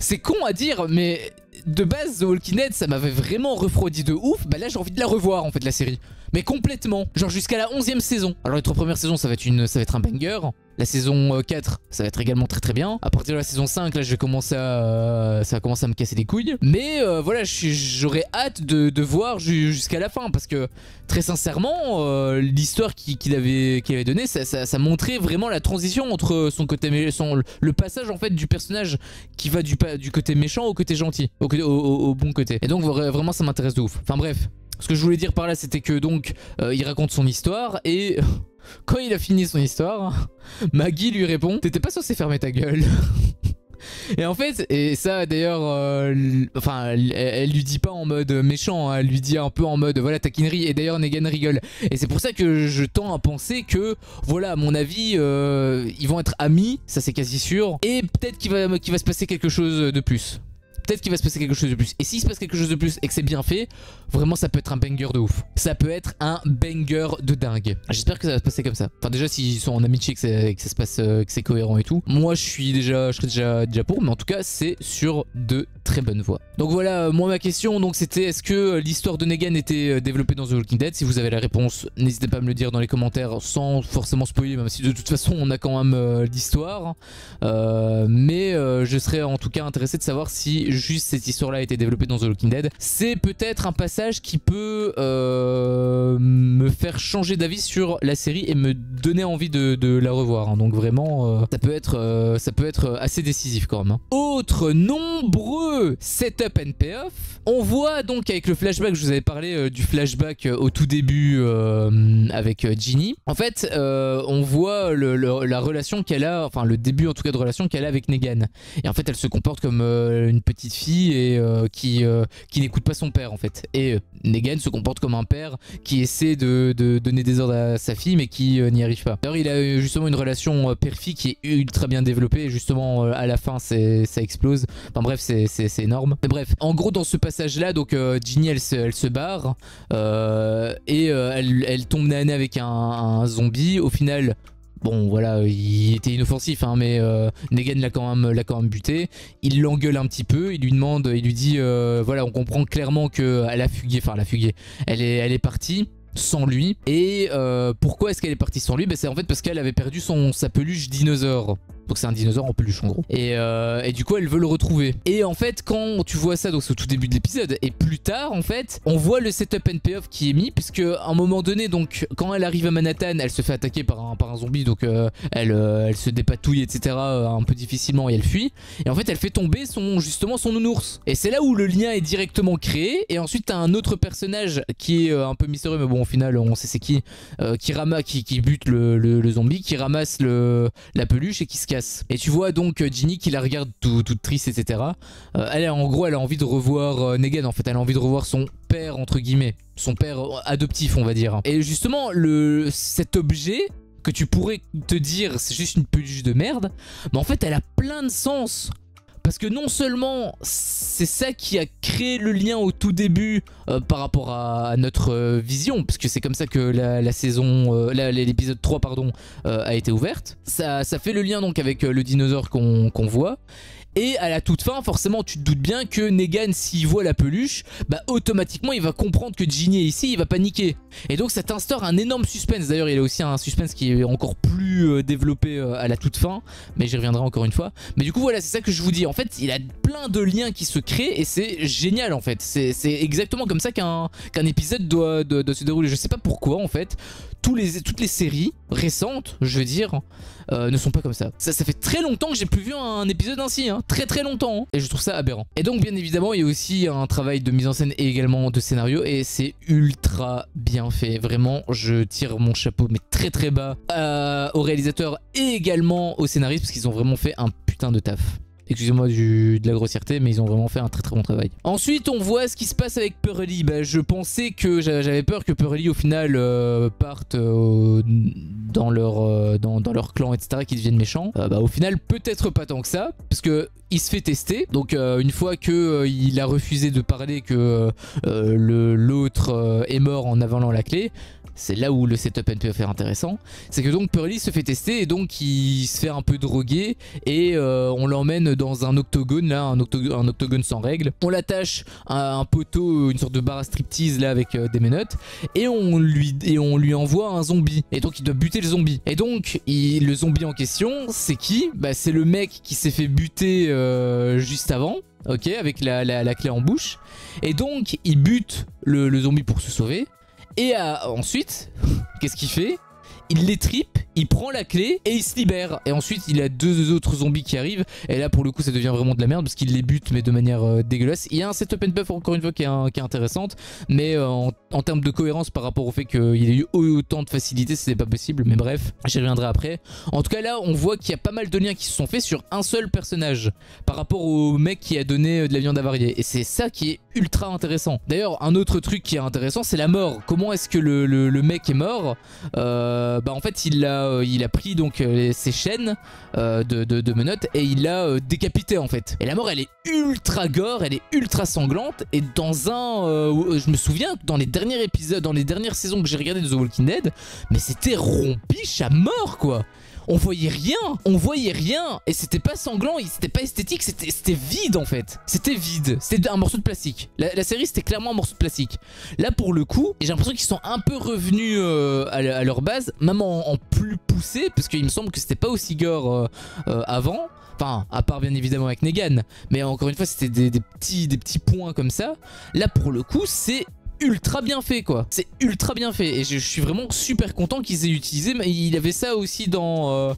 [SPEAKER 1] c'est con à dire, mais de base The Walking Dead ça m'avait vraiment refroidi de ouf. Bah là j'ai envie de la revoir en fait, la série. Mais complètement, genre jusqu'à la 11e saison. Alors les 3 premières saisons ça va être un banger. La saison 4 ça va être également très très bien. À partir de la saison 5 là je vais commencer ça va commencer à me casser les couilles. Mais voilà, j'aurais hâte de voir jusqu'à la fin, parce que très sincèrement l'histoire qu'il avait donnée, ça montrait vraiment la transition entre son côté le passage en fait du personnage qui va du côté méchant au côté gentil, au bon côté. Et donc vraiment ça m'intéresse de ouf. Enfin bref, ce que je voulais dire par là c'était que donc il raconte son histoire et... Quand il a fini son histoire, Maggie lui répond: t'étais pas censé fermer ta gueule. Et en fait, et ça d'ailleurs, enfin, elle lui dit pas en mode méchant, hein, elle lui dit un peu en mode voilà taquinerie. Et d'ailleurs Negan rigole. Et c'est pour ça que je tends à penser que, voilà, à mon avis, ils vont être amis, ça c'est quasi sûr. Et peut-être qu'il va se passer quelque chose de plus. Peut-être qu'il va se passer quelque chose de plus. Et s'il se passe quelque chose de plus et que c'est bien fait, vraiment ça peut être un banger de ouf. Ça peut être un banger de dingue. J'espère que ça va se passer comme ça. Enfin déjà s'ils sont en amitié, que ça se passe, que c'est cohérent et tout. Moi je serais déjà pour, mais en tout cas c'est sur de très bonnes voies. Donc voilà, moi ma question donc c'était: est-ce que l'histoire de Negan était développée dans The Walking Dead? Si vous avez la réponse, n'hésitez pas à me le dire dans les commentaires sans forcément spoiler, même si de toute façon on a quand même l'histoire. Mais je serais en tout cas intéressé de savoir si juste cette histoire là a été développée dans The Walking Dead. C'est peut-être un passage qui peut me faire changer d'avis sur la série et me donner envie de la revoir, hein. Donc vraiment ça peut être assez décisif quand même, hein. Autre nombreux setup and payoff. On voit donc avec le flashback, je vous avais parlé du flashback au tout début avec Ginny. En fait on voit la relation qu'elle a, enfin le début en tout cas de relation qu'elle a avec Negan. Et en fait elle se comporte comme une petite fille et qui n'écoute pas son père en fait. Et Negan se comporte comme un père qui essaie de donner des ordres à sa fille mais qui n'y arrive pas. D'ailleurs il a justement une relation père-fille qui est ultra bien développée et justement à la fin ça explose. Enfin bref c'est énorme. Mais bref, en gros dans ce passage là donc Ginny elle se barre et elle tombe nez à nez avec un zombie. Au final, bon voilà, il était inoffensif hein, mais Negan l'a quand même buté. Il l'engueule un petit peu, il lui dit voilà, on comprend clairement qu'elle a fugué, enfin elle a fugué, elle est partie sans lui. Et pourquoi est-ce qu'elle est partie sans lui? C'est en fait parce qu'elle avait perdu sa peluche dinosaure. Donc c'est un dinosaure en peluche en gros. Et du coup elle veut le retrouver. Et en fait quand tu vois ça, donc c'est au tout début de l'épisode, et plus tard en fait on voit le setup and payoff qui est mis, puisque à un moment donné, donc quand elle arrive à Manhattan, elle se fait attaquer par un zombie, donc elle se dépatouille etc, un peu difficilement, et elle fuit. Et en fait elle fait tomber justement son nounours. Et c'est là où le lien est directement créé. Et ensuite t'as un autre personnage qui est un peu mystérieux, mais bon au final on sait c'est qui bute le zombie, qui ramasse la peluche et qui se casse. Et tu vois donc Ginny qui la regarde toute triste etc. En gros elle a envie de revoir Negan en fait, elle a envie de revoir son père entre guillemets, son père adoptif on va dire. Et justement cet objet que tu pourrais te dire c'est juste une peluche de merde, mais en fait elle a plein de sens. Parce que non seulement c'est ça qui a créé le lien au tout début par rapport à notre vision, parce que c'est comme ça que l'épisode 3 pardon, a été ouverte. Ça fait le lien donc avec le dinosaure qu'on voit. Et à la toute fin, forcément, tu te doutes bien que Negan, s'il voit la peluche, bah automatiquement, il va comprendre que Ginny est ici, il va paniquer. Et donc, ça t'instaure un énorme suspense. D'ailleurs, il y a aussi un suspense qui est encore plus développé à la toute fin, mais j'y reviendrai encore une fois. Mais du coup, voilà, c'est ça que je vous dis. En fait, il a plein de liens qui se créent et c'est génial, en fait. C'est exactement comme ça qu'un épisode doit se dérouler. Je sais pas pourquoi, en fait. Toutes les séries récentes, je veux dire, ne sont pas comme ça. Ça fait très longtemps que j'ai plus vu un épisode ainsi, hein. Très très longtemps, hein. Et je trouve ça aberrant. Et donc bien évidemment il y a aussi un travail de mise en scène et également de scénario, et c'est ultra bien fait. Vraiment je tire mon chapeau mais très très bas au réalisateur et également au scénariste, parce qu'ils ont vraiment fait un putain de taf. Excusez-moi de la grossièreté, mais ils ont vraiment fait un très très bon travail. Ensuite, on voit ce qui se passe avec Pearly. Bah, je pensais que j'avais peur que Pearly au final parte dans leur clan, etc., qu'ils deviennent méchants. Bah, au final, peut-être pas tant que ça, parce que il se fait tester. Donc une fois que il a refusé de parler, que l'autre est mort en avalant la clé. C'est là où le setup and payoff est intéressant. C'est que donc Pearly se fait tester et donc il se fait un peu droguer et on l'emmène dans un octogone là, un octogone sans règles. On l'attache à un poteau, une sorte de bar à striptease là avec des menottes, et on lui envoie un zombie. Et donc il doit buter le zombie. Et donc le zombie en question, c'est qui? Bah c'est le mec qui s'est fait buter juste avant. Ok, avec la clé en bouche. Et donc il bute le zombie pour se sauver. Et ensuite, qu'est-ce qu'il fait? Il les tripe, il prend la clé et il se libère. Et ensuite il a deux autres zombies qui arrivent. Et là pour le coup ça devient vraiment de la merde, parce qu'il les bute mais de manière dégueulasse. Il y a un setup and payoff encore une fois qui est intéressante. Mais en termes de cohérence par rapport au fait qu'il ait eu autant de facilité, c'était pas possible. Mais bref, j'y reviendrai après. En tout cas là on voit qu'il y a pas mal de liens qui se sont faits sur un seul personnage, par rapport au mec qui a donné de la viande avariée. Et c'est ça qui est ultra intéressant. D'ailleurs un autre truc qui est intéressant, c'est la mort. Comment est-ce que le mec est mort? Bah en fait il a pris donc ses chaînes de menottes et il l'a décapité en fait. Et la mort elle est ultra gore, elle est ultra sanglante. Et dans je me souviens dans les derniers épisodes, dans les dernières saisons que j'ai regardé de The Walking Dead, mais c'était rompiche à mort quoi. On voyait rien, et c'était pas sanglant, c'était pas esthétique, c'était vide en fait. C'était vide, c'était un morceau de plastique. La série c'était clairement un morceau de plastique. Là pour le coup, j'ai l'impression qu'ils sont un peu revenus à leur base, même en plus poussé, parce qu'il me semble que c'était pas aussi gore avant. Enfin, à part bien évidemment avec Negan, mais encore une fois c'était des petits points comme ça. Là pour le coup c'est ultra bien fait quoi, c'est ultra bien fait, et je suis vraiment super content qu'ils aient utilisé. Mais il avait ça aussi dans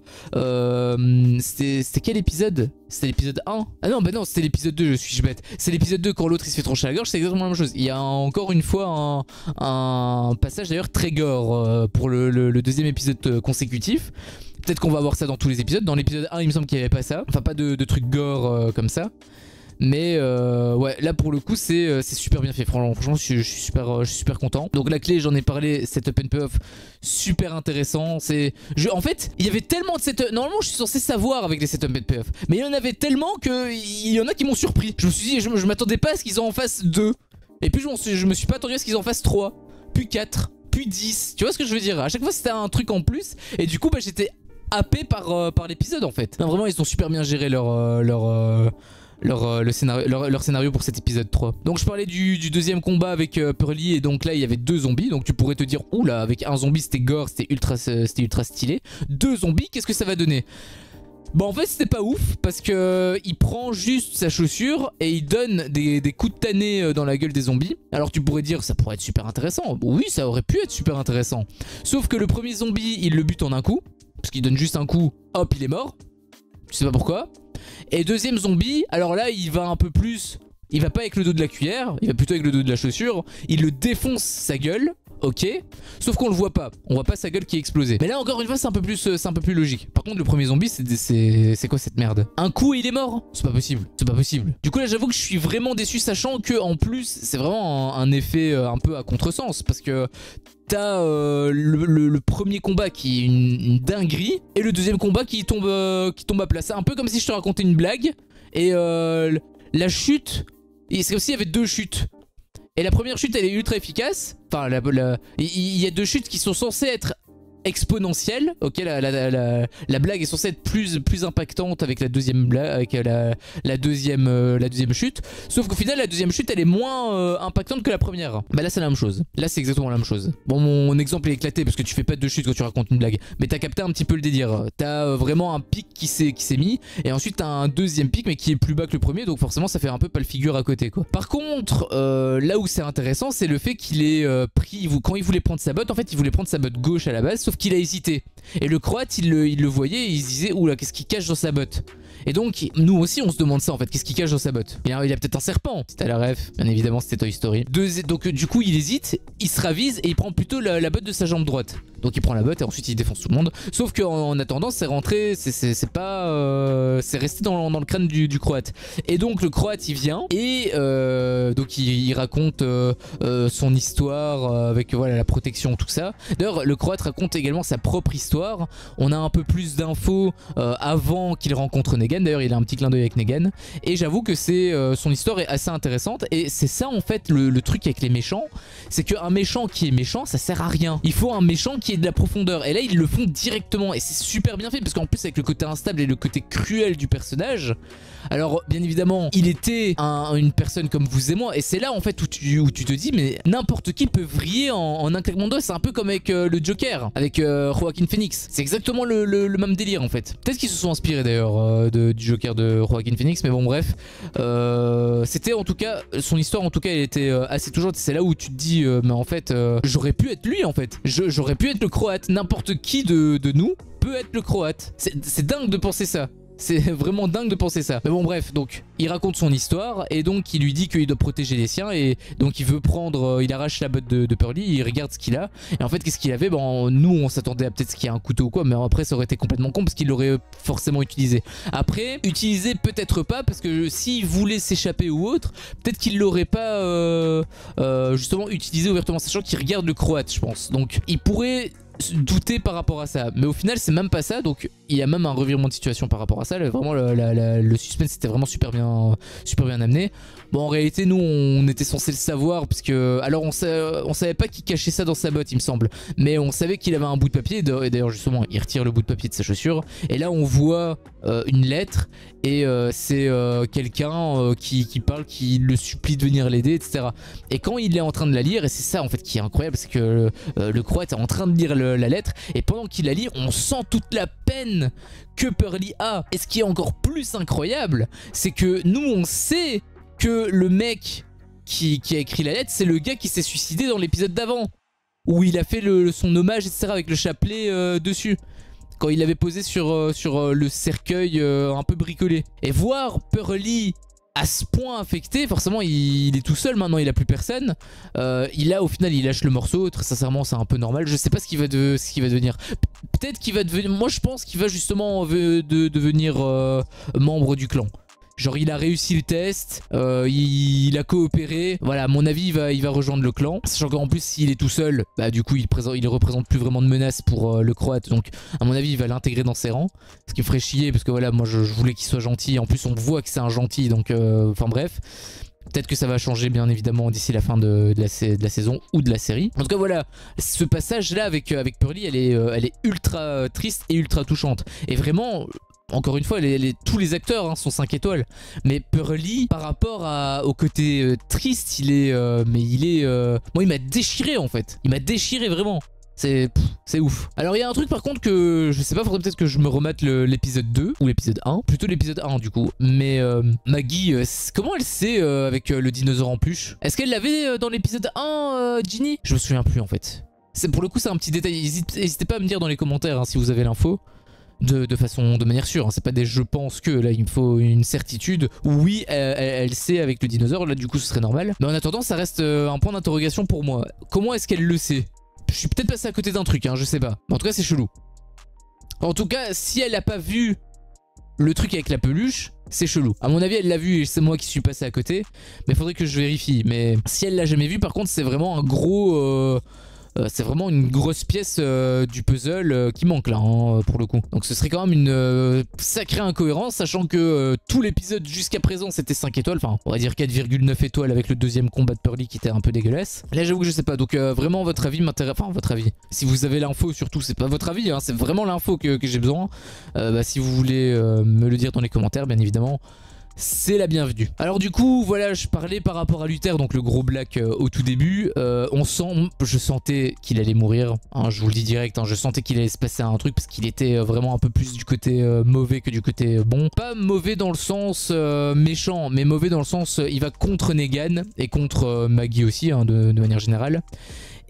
[SPEAKER 1] c'était quel épisode? C'était l'épisode 1? Ah non bah non, c'était l'épisode 2, je suis bête. C'est l'épisode 2 quand l'autre il se fait trancher la gorge, c'est exactement la même chose. Il y a encore une fois un passage d'ailleurs très gore pour le deuxième épisode consécutif. Peut-être qu'on va voir ça dans tous les épisodes. Dans l'épisode 1 il me semble qu'il n'y avait pas ça, enfin pas de trucs gore comme ça. Mais ouais, là pour le coup c'est super bien fait. Franchement je suis super content. Donc la clé, j'en ai parlé, setup and payoff super intéressant. En fait il y avait tellement de setup. Normalement je suis censé savoir avec les setup and payoff, mais il y en avait tellement qu'il y en a qui m'ont surpris. Je me suis dit, je m'attendais pas à ce qu'ils en fassent 2. Et puis je me suis pas attendu à ce qu'ils en fassent 3, puis 4, puis 10. Tu vois ce que je veux dire? À chaque fois c'était un truc en plus. Et du coup bah, j'étais happé par l'épisode en fait. Non, vraiment ils ont super bien géré leur scénario pour cet épisode 3. Donc je parlais du deuxième combat avec Pearly, et donc là il y avait 2 zombies. Donc tu pourrais te dire, oula, avec un zombie c'était gore, c'était ultra stylé. 2 zombies, qu'est-ce que ça va donner? Bah en fait c'était pas ouf parce que il prend juste sa chaussure et il donne des coups de tanné dans la gueule des zombies. Alors tu pourrais dire ça pourrait être super intéressant. Oui, ça aurait pu être super intéressant. Sauf que le premier zombie il le bute en un coup. Parce qu'il donne juste un coup, hop il est mort. Je sais pas pourquoi. Et deuxième zombie, alors là il va un peu plus... Il va pas avec le dos de la cuillère, il va plutôt avec le dos de la chaussure. Il le défonce sa gueule. Ok, sauf qu'on le voit pas, on voit pas sa gueule qui est explosée. Mais là encore une fois c'est un peu plus logique. Par contre le premier zombie c'est quoi cette merde? Un coup et il est mort? C'est pas possible, c'est pas possible. Du coup là j'avoue que je suis vraiment déçu sachant que en plus c'est vraiment un effet un peu à contresens. Parce que t'as le premier combat qui est une dinguerie et le deuxième combat qui tombe à plat. C'est un peu comme si je te racontais une blague et la chute, c'est comme s'il y avait deux chutes. Et la première chute elle est ultra efficace. Enfin il y a deux chutes qui sont censées être exponentielle. Ok, la blague est censée être plus impactante avec la deuxième blague, avec la deuxième chute. Sauf qu'au final la deuxième chute elle est moins impactante que la première. Bah là c'est la même chose. Là c'est exactement la même chose. Bon mon exemple est éclaté parce que tu fais pas deux chutes quand tu racontes une blague. Mais t'as capté un petit peu le délire. T'as vraiment un pic qui s'est mis. Et ensuite t'as un deuxième pic mais qui est plus bas que le premier. Donc forcément ça fait un peu pas le figure à côté quoi. Par contre là où c'est intéressant c'est le fait qu'il ait pris... Quand il voulait prendre sa botte, en fait il voulait prendre sa botte gauche à la base. Sauf qu'il a hésité. Et le croate, il le voyait et il se disait oula, qu'est-ce qu'il cache dans sa botte? Et donc, nous aussi, on se demande ça en fait. Qu'est-ce qu'il cache dans sa botte? Il a peut-être un serpent. C'était à la ref. Bien évidemment, c'était Toy Story. Donc, du coup, il hésite, il se ravise et il prend plutôt la botte de sa jambe droite. Donc, il prend la botte et ensuite il défonce tout le monde. Sauf qu'en attendant, c'est rentré. C'est pas. C'est resté dans le crâne du croate. Et donc, le croate, il vient et donc, il raconte son histoire avec voilà, la protection, tout ça. D'ailleurs, le croate raconte également sa propre histoire. On a un peu plus d'infos avant qu'il rencontre Negan. D'ailleurs il a un petit clin d'œil avec Negan. Et j'avoue que son histoire est assez intéressante. Et c'est ça en fait le truc avec les méchants. C'est qu'un méchant qui est méchant ça sert à rien. Il faut un méchant qui ait de la profondeur. Et là ils le font directement. Et c'est super bien fait. Parce qu'en plus avec le côté instable et le côté cruel du personnage. Alors bien évidemment il était une personne comme vous et moi. Et c'est là en fait où tu te dis mais n'importe qui peut vriller en un claquement de doigts. C'est un peu comme avec le Joker. Avec Joaquin Phoenix. C'est exactement le même délire en fait. Peut-être qu'ils se sont inspirés d'ailleurs du Joker de Joaquin Phoenix, mais bon bref. C'était en tout cas, son histoire en tout cas elle était assez touchante. C'est là où tu te dis mais en fait j'aurais pu être lui en fait. J'aurais pu être le croate. N'importe qui de nous peut être le croate. C'est dingue de penser ça. C'est vraiment dingue de penser ça. Mais bon bref, donc il raconte son histoire et donc il lui dit qu'il doit protéger les siens et donc il veut prendre, il arrache la botte de Pearly, il regarde ce qu'il a et en fait qu'est-ce qu'il avait? Bon nous on s'attendait à peut-être ce qu'il y a un couteau ou quoi, mais après ça aurait été complètement con parce qu'il l'aurait forcément utilisé. Après, utilisé peut-être pas parce que s'il voulait s'échapper ou autre, peut-être qu'il l'aurait pas justement utilisé ouvertement, sachant qu'il regarde le croate je pense. Donc il pourrait douter par rapport à ça, mais au final c'est même pas ça. Donc il y a même un revirement de situation par rapport à ça. Vraiment le suspense était vraiment super bien amené. Bon en réalité nous on était censé le savoir parce que alors on savait pas qui cachait ça dans sa botte il me semble, mais on savait qu'il avait un bout de papier et d'ailleurs justement il retire le bout de papier de sa chaussure et là on voit une lettre et c'est quelqu'un qui parle, qui le supplie de venir l'aider, etc. Et quand il est en train de la lire, et c'est ça en fait qui est incroyable, c'est que le croate est en train de lire la lettre et pendant qu'il la lit on sent toute la peine que Pearly a. Et ce qui est encore plus incroyable c'est que nous on sait que le mec qui a écrit la lettre c'est le gars qui s'est suicidé dans l'épisode d'avant où il a fait son hommage etc avec le chapelet dessus quand il l'avait posé sur le cercueil un peu bricolé. Et voir Pearly à ce point affecté, forcément il est tout seul maintenant, il a plus personne. Au final il lâche le morceau, très sincèrement c'est un peu normal. Je sais pas ce qu'il va devenir. Peut-être qu'il va devenir, moi je pense qu'il va justement devenir membre du clan. Genre il a réussi le test, il a coopéré, voilà à mon avis il va rejoindre le clan. Sachant qu'en plus s'il est tout seul, bah du coup il représente plus vraiment de menace pour le croate. Donc à mon avis il va l'intégrer dans ses rangs. Ce qui me ferait chier parce que voilà moi je voulais qu'il soit gentil. En plus on voit que c'est un gentil donc enfin bref. Peut-être que ça va changer bien évidemment d'ici la fin de la saison ou de la série. En tout cas voilà, ce passage là avec Pearly elle est ultra triste et ultra touchante. Et vraiment... Encore une fois, tous les acteurs sont 5 étoiles. Mais Pearly, par rapport au côté triste, moi il m'a déchiré en fait. Il m'a déchiré vraiment. C'est ouf. Alors il y a un truc par contre que je sais pas, faudrait peut-être que je me remette l'épisode 2 ou l'épisode 1, plutôt l'épisode 1 du coup. Mais Maggie, comment elle sait avec le dinosaure en peluche? Est-ce qu'elle l'avait dans l'épisode 1, Ginny? Je me souviens plus en fait. Pour le coup c'est un petit détail, n'hésitez pas à me dire dans les commentaires hein, si vous avez l'info. De manière sûre, hein. C'est pas des je pense que, là il me faut une certitude. Oui elle sait avec le dinosaure, là du coup ce serait normal. Mais en attendant ça reste un point d'interrogation pour moi. Comment est-ce qu'elle le sait? Je suis peut-être passé à côté d'un truc, hein, je sais pas. Mais en tout cas c'est chelou. En tout cas si elle a pas vu le truc avec la peluche, c'est chelou. À mon avis elle l'a vu et c'est moi qui suis passé à côté. Mais faudrait que je vérifie. Mais si elle l'a jamais vu par contre c'est vraiment un gros... c'est vraiment une grosse pièce du puzzle qui manque là hein, pour le coup. Donc ce serait quand même une sacrée incohérence sachant que tout l'épisode jusqu'à présent c'était 5 étoiles. Enfin on va dire 4,9 étoiles avec le deuxième combat de Pearly qui était un peu dégueulasse. Là j'avoue que je sais pas donc vraiment votre avis m'intéresse. Enfin votre avis. Si vous avez l'info surtout c'est pas votre avis hein, c'est vraiment l'info que j'ai besoin. Si vous voulez me le dire dans les commentaires bien évidemment. C'est la bienvenue. Alors du coup voilà je parlais par rapport à Luther donc le gros black au tout début je sentais qu'il allait mourir hein, je vous le dis direct hein, je sentais qu'il allait se passer un truc parce qu'il était vraiment un peu plus du côté mauvais que du côté bon, pas mauvais dans le sens méchant mais mauvais dans le sens il va contre Negan et contre Maggie aussi hein, de manière générale.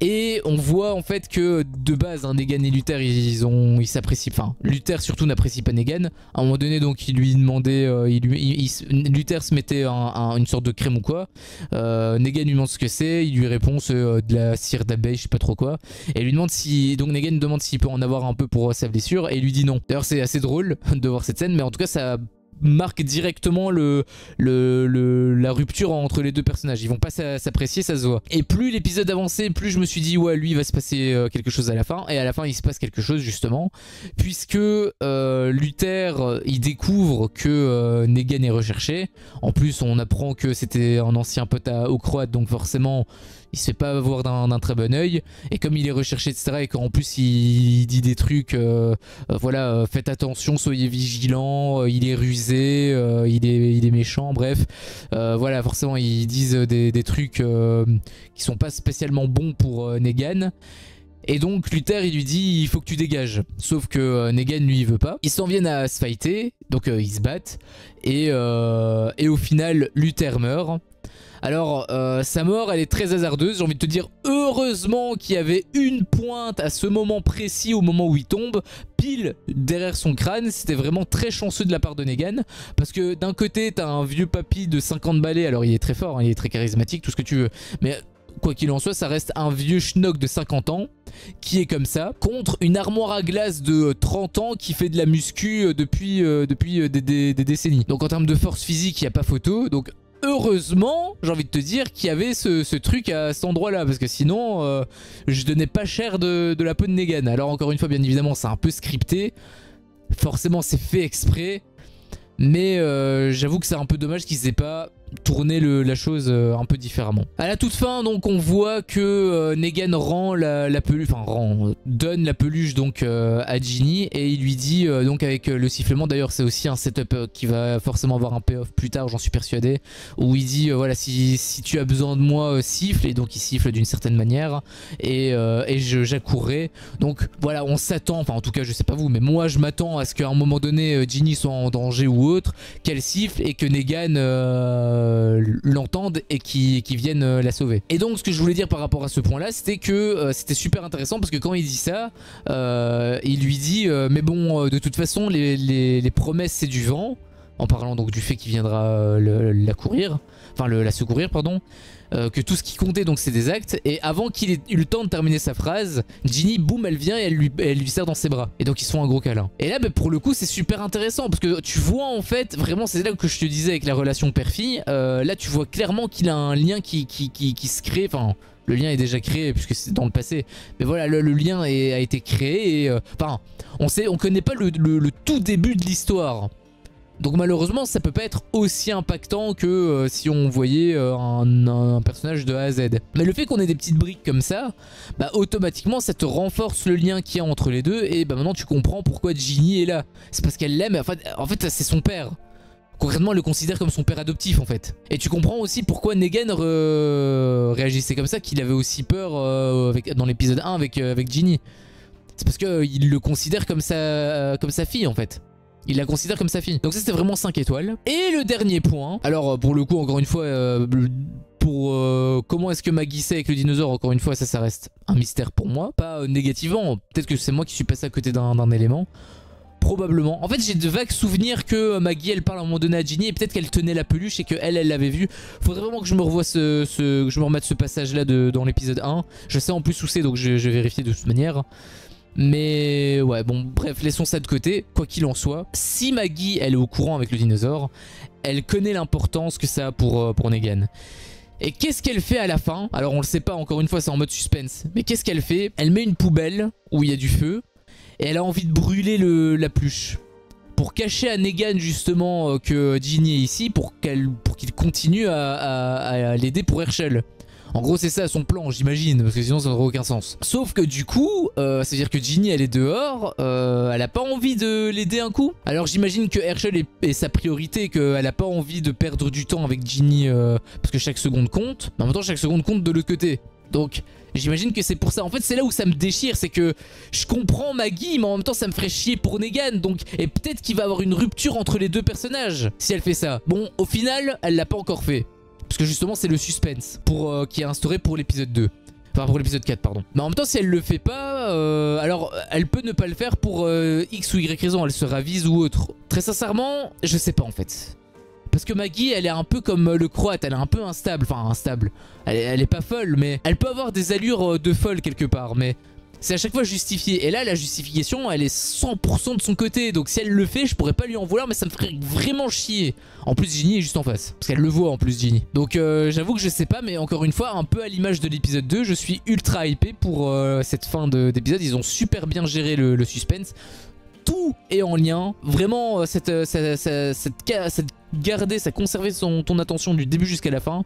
[SPEAKER 1] Et on voit en fait que de base hein, Negan et Luther ils s'apprécient, enfin Luther surtout n'apprécie pas Negan. À un moment donné donc il lui demandait, Luther se mettait une sorte de crème ou quoi. Negan lui demande ce que c'est, il lui répond de la cire d'abeille je sais pas trop quoi. Et il lui demande si, donc Negan demande s'il peut en avoir un peu pour sa blessure et il lui dit non. D'ailleurs c'est assez drôle de voir cette scène mais en tout cas ça marque directement la rupture entre les deux personnages. Ils vont pas s'apprécier, ça se voit. Et plus l'épisode avançait, plus je me suis dit ouais lui il va se passer quelque chose à la fin. Et à la fin il se passe quelque chose justement. Puisque Luther il découvre que Negan est recherché. En plus on apprend que c'était un ancien pote au croate donc forcément il se fait pas voir d'un très bon oeil. Et comme il est recherché etc et qu'en plus il dit des trucs voilà faites attention, soyez vigilants, il est rusé, il est méchant, bref. Voilà forcément ils disent des trucs qui sont pas spécialement bons pour Negan. Et donc Luther il lui dit il faut que tu dégages. Sauf que Negan lui il veut pas. Ils s'en viennent à se fighter. Donc ils se battent. Et au final Luther meurt. Alors sa mort elle est très hasardeuse. J'ai envie de te dire heureusement qu'il y avait une pointe à ce moment précis au moment où il tombe. Pile derrière son crâne. C'était vraiment très chanceux de la part de Negan. Parce que d'un côté t'as un vieux papy de 50 balais. Alors il est très fort hein, il est très charismatique tout ce que tu veux. Mais quoi qu'il en soit ça reste un vieux schnock de 50 ans qui est comme ça contre une armoire à glace de 30 ans qui fait de la muscu depuis des décennies. Donc en termes de force physique il n'y a pas photo. Donc heureusement j'ai envie de te dire qu'il y avait ce truc à cet endroit là parce que sinon je donnais pas cher de la peau de Negan. Alors encore une fois bien évidemment c'est un peu scripté. Forcément c'est fait exprès. Mais j'avoue que c'est un peu dommage qu'ils aient pas tourné la chose un peu différemment. À la toute fin donc on voit que Negan rend la peluche, enfin donne la peluche donc à Ginny et il lui dit donc avec le sifflement, d'ailleurs c'est aussi un setup qui va forcément avoir un payoff plus tard j'en suis persuadé, où il dit voilà si tu as besoin de moi siffle, et donc il siffle d'une certaine manière et j'accourrai. Donc voilà on s'attend, enfin en tout cas je sais pas vous mais moi je m'attends à ce qu'à un moment donné Ginny soit en danger ou autre, qu'elle siffle et que Negan l'entendent et qui viennent la sauver. Et donc ce que je voulais dire par rapport à ce point là c'était que c'était super intéressant parce que quand il dit ça il lui dit mais bon de toute façon les promesses c'est du vent, en parlant donc du fait qu'il viendra la secourir pardon. Que tout ce qui comptait donc c'est des actes, et avant qu'il ait eu le temps de terminer sa phrase, Ginny boum elle vient et elle lui serre dans ses bras et donc ils se font un gros câlin. Et là bah, pour le coup c'est super intéressant parce que tu vois en fait vraiment, c'est là que je te disais avec la relation père-fille, là tu vois clairement qu'il a un lien qui se crée, enfin le lien est déjà créé puisque c'est dans le passé, mais voilà le lien a été créé et enfin on connaît pas le tout début de l'histoire. Donc malheureusement ça peut pas être aussi impactant que si on voyait un personnage de A à Z. Mais le fait qu'on ait des petites briques comme ça, bah automatiquement ça te renforce le lien qu'il y a entre les deux. Et bah maintenant tu comprends pourquoi Ginny est là. C'est parce qu'elle l'aime, en fait c'est son père. Concrètement, elle le considère comme son père adoptif en fait. Et tu comprends aussi pourquoi Negan réagissait comme ça, qu'il avait aussi peur dans l'épisode 1 avec Ginny. C'est parce qu'il le considère comme sa fille en fait. Il la considère comme sa fille. Donc ça c'était vraiment 5 étoiles. Et le dernier point, alors pour le coup encore une fois, comment est-ce que Maggie sait avec le dinosaure, encore une fois ça reste un mystère pour moi. Pas négativement, peut-être que c'est moi qui suis passé à côté d'un élément. Probablement. En fait j'ai de vagues souvenirs que Maggie elle parle à un moment donné à Ginny et peut-être qu'elle tenait la peluche et qu'elle l'avait vue. Faudrait vraiment que je me revoie que je me remette ce passage là dans l'épisode 1. Je sais en plus où c'est donc je vais vérifier de toute manière. Mais ouais bon bref laissons ça de côté. Quoi qu'il en soit, si Maggie elle est au courant avec le dinosaure, elle connaît l'importance que ça a pour Negan. Et qu'est-ce qu'elle fait à la fin? Alors on le sait pas, encore une fois c'est en mode suspense. Mais qu'est-ce qu'elle fait? Elle met une poubelle où il y a du feu. Et elle a envie de brûler la pluche. Pour cacher à Negan justement que Ginny est ici. Pour qu'il continue à l'aider pour Herschel. En gros c'est ça son plan j'imagine. Parce que sinon ça n'aurait aucun sens. Sauf que du coup c'est-à-dire que Ginny elle est dehors. Elle a pas envie de l'aider un coup. Alors j'imagine que Herschel est sa priorité. Qu'elle a pas envie de perdre du temps avec Ginny. Parce que chaque seconde compte. Mais en même temps chaque seconde compte de l'autre côté. Donc j'imagine que c'est pour ça. En fait c'est là où ça me déchire. C'est que je comprends Maggie mais en même temps ça me ferait chier pour Negan. Donc, et peut-être qu'il va avoir une rupture entre les deux personnages si elle fait ça. Bon au final elle l'a pas encore fait. Parce que justement c'est le suspense qui est instauré pour l'épisode 2. Enfin pour l'épisode 4 pardon. Mais en même temps si elle le fait pas alors elle peut ne pas le faire pour X ou Y raison. Elle se ravise ou autre. Très sincèrement je sais pas en fait. Parce que Maggie elle est un peu comme le croate. Elle est un peu instable. Enfin instable. Elle est pas folle mais elle peut avoir des allures de folle quelque part. Mais c'est à chaque fois justifié. Et là la justification elle est 100% de son côté. Donc si elle le fait je pourrais pas lui en vouloir. Mais ça me ferait vraiment chier. En plus Ginny est juste en face. Parce qu'elle le voit en plus Ginny. Donc j'avoue que je sais pas. Mais encore une fois un peu à l'image de l'épisode 2. Je suis ultra hypé pour cette fin d'épisode. Ils ont super bien géré le suspense. Tout est en lien. Vraiment garder, ça conserver ton attention du début jusqu'à la fin.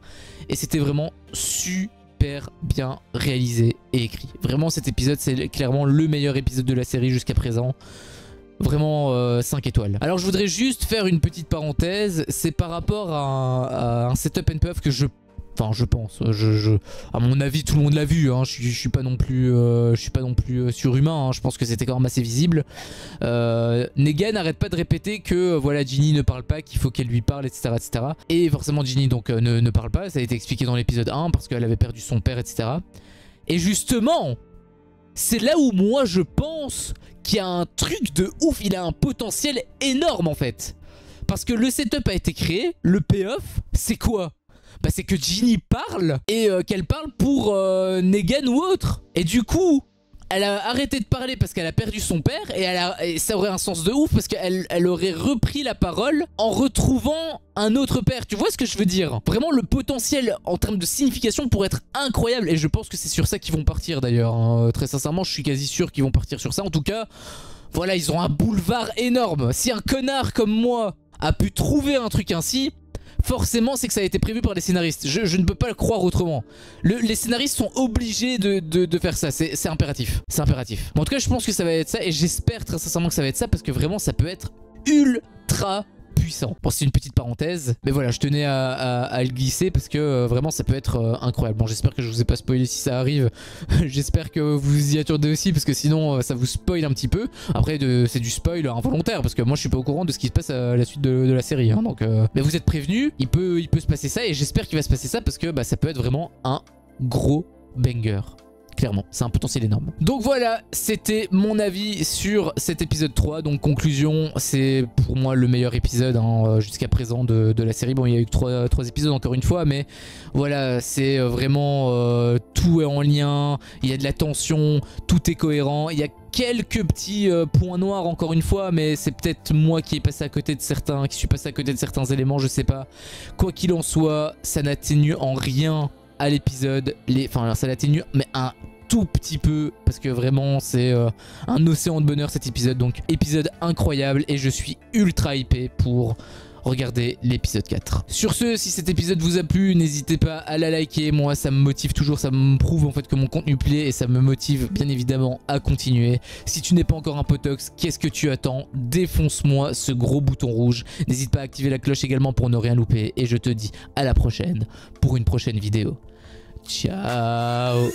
[SPEAKER 1] Et c'était vraiment super bien réalisé et écrit. Vraiment cet épisode c'est clairement le meilleur épisode de la série jusqu'à présent. Vraiment 5 étoiles. Alors je voudrais juste faire une petite parenthèse. C'est par rapport à un setup and puff que je pense, à mon avis tout le monde l'a vu, hein. je suis pas non plus surhumain, hein. Je pense que c'était quand même assez visible. Negan n'arrête pas de répéter que voilà Ginny ne parle pas, qu'il faut qu'elle lui parle, etc., etc. Et forcément Ginny donc ne parle pas, ça a été expliqué dans l'épisode 1 parce qu'elle avait perdu son père, etc. Et justement, c'est là où moi je pense qu'il y a un truc de ouf, il a un potentiel énorme en fait. Parce que le setup a été créé, le payoff, c'est quoi? Bah c'est que Ginny parle et qu'elle parle pour Negan ou autre. Et du coup, elle a arrêté de parler parce qu'elle a perdu son père et ça aurait un sens de ouf parce qu'elle aurait repris la parole en retrouvant un autre père. Tu vois ce que je veux dire? Vraiment le potentiel en termes de signification pourrait être incroyable et je pense que c'est sur ça qu'ils vont partir d'ailleurs. Hein. Très sincèrement, je suis quasi sûr qu'ils vont partir sur ça. En tout cas, voilà, ils ont un boulevard énorme. Si un connard comme moi a pu trouver un truc ainsi... forcément c'est que ça a été prévu par les scénaristes. Je ne peux pas le croire autrement. Les scénaristes sont obligés de faire ça. C'est impératif. C'est impératif. Bon, en tout cas je pense que ça va être ça. Et j'espère très sincèrement que ça va être ça. Parce que vraiment ça peut être ultra puissant. Bon c'est une petite parenthèse. Mais voilà je tenais à le glisser. Parce que vraiment ça peut être incroyable. Bon j'espère que je vous ai pas spoilé si ça arrive. J'espère que vous y attendez aussi. Parce que sinon ça vous spoil un petit peu. Après c'est du spoil involontaire. Parce que moi je suis pas au courant de ce qui se passe à la suite de la série. Hein, donc, mais vous êtes prévenus. Il peut se passer ça. Et j'espère qu'il va se passer ça. Parce que bah, ça peut être vraiment un gros banger. Clairement, c'est un potentiel énorme. Donc voilà, c'était mon avis sur cet épisode 3. Donc conclusion, c'est pour moi le meilleur épisode hein, jusqu'à présent de la série. Bon, il y a eu que 3 épisodes encore une fois, mais voilà, c'est vraiment tout est en lien. Il y a de la tension, tout est cohérent. Il y a quelques petits points noirs encore une fois, mais c'est peut-être moi qui ai passé à côté de certains, qui suis passé à côté de certains éléments, je sais pas. Quoi qu'il en soit, ça n'atténue en rien à l'épisode, enfin ça l'atténue mais un tout petit peu parce que vraiment c'est un océan de bonheur cet épisode. Donc épisode incroyable et je suis ultra hypé pour regardez l'épisode 4. Sur ce, si cet épisode vous a plu, n'hésitez pas à la liker. Moi, ça me motive toujours, ça me prouve en fait que mon contenu plaît et ça me motive bien évidemment à continuer. Si tu n'es pas encore un potox, qu'est-ce que tu attends? Défonce-moi ce gros bouton rouge. N'hésite pas à activer la cloche également pour ne rien louper. Et je te dis à la prochaine pour une prochaine vidéo. Ciao.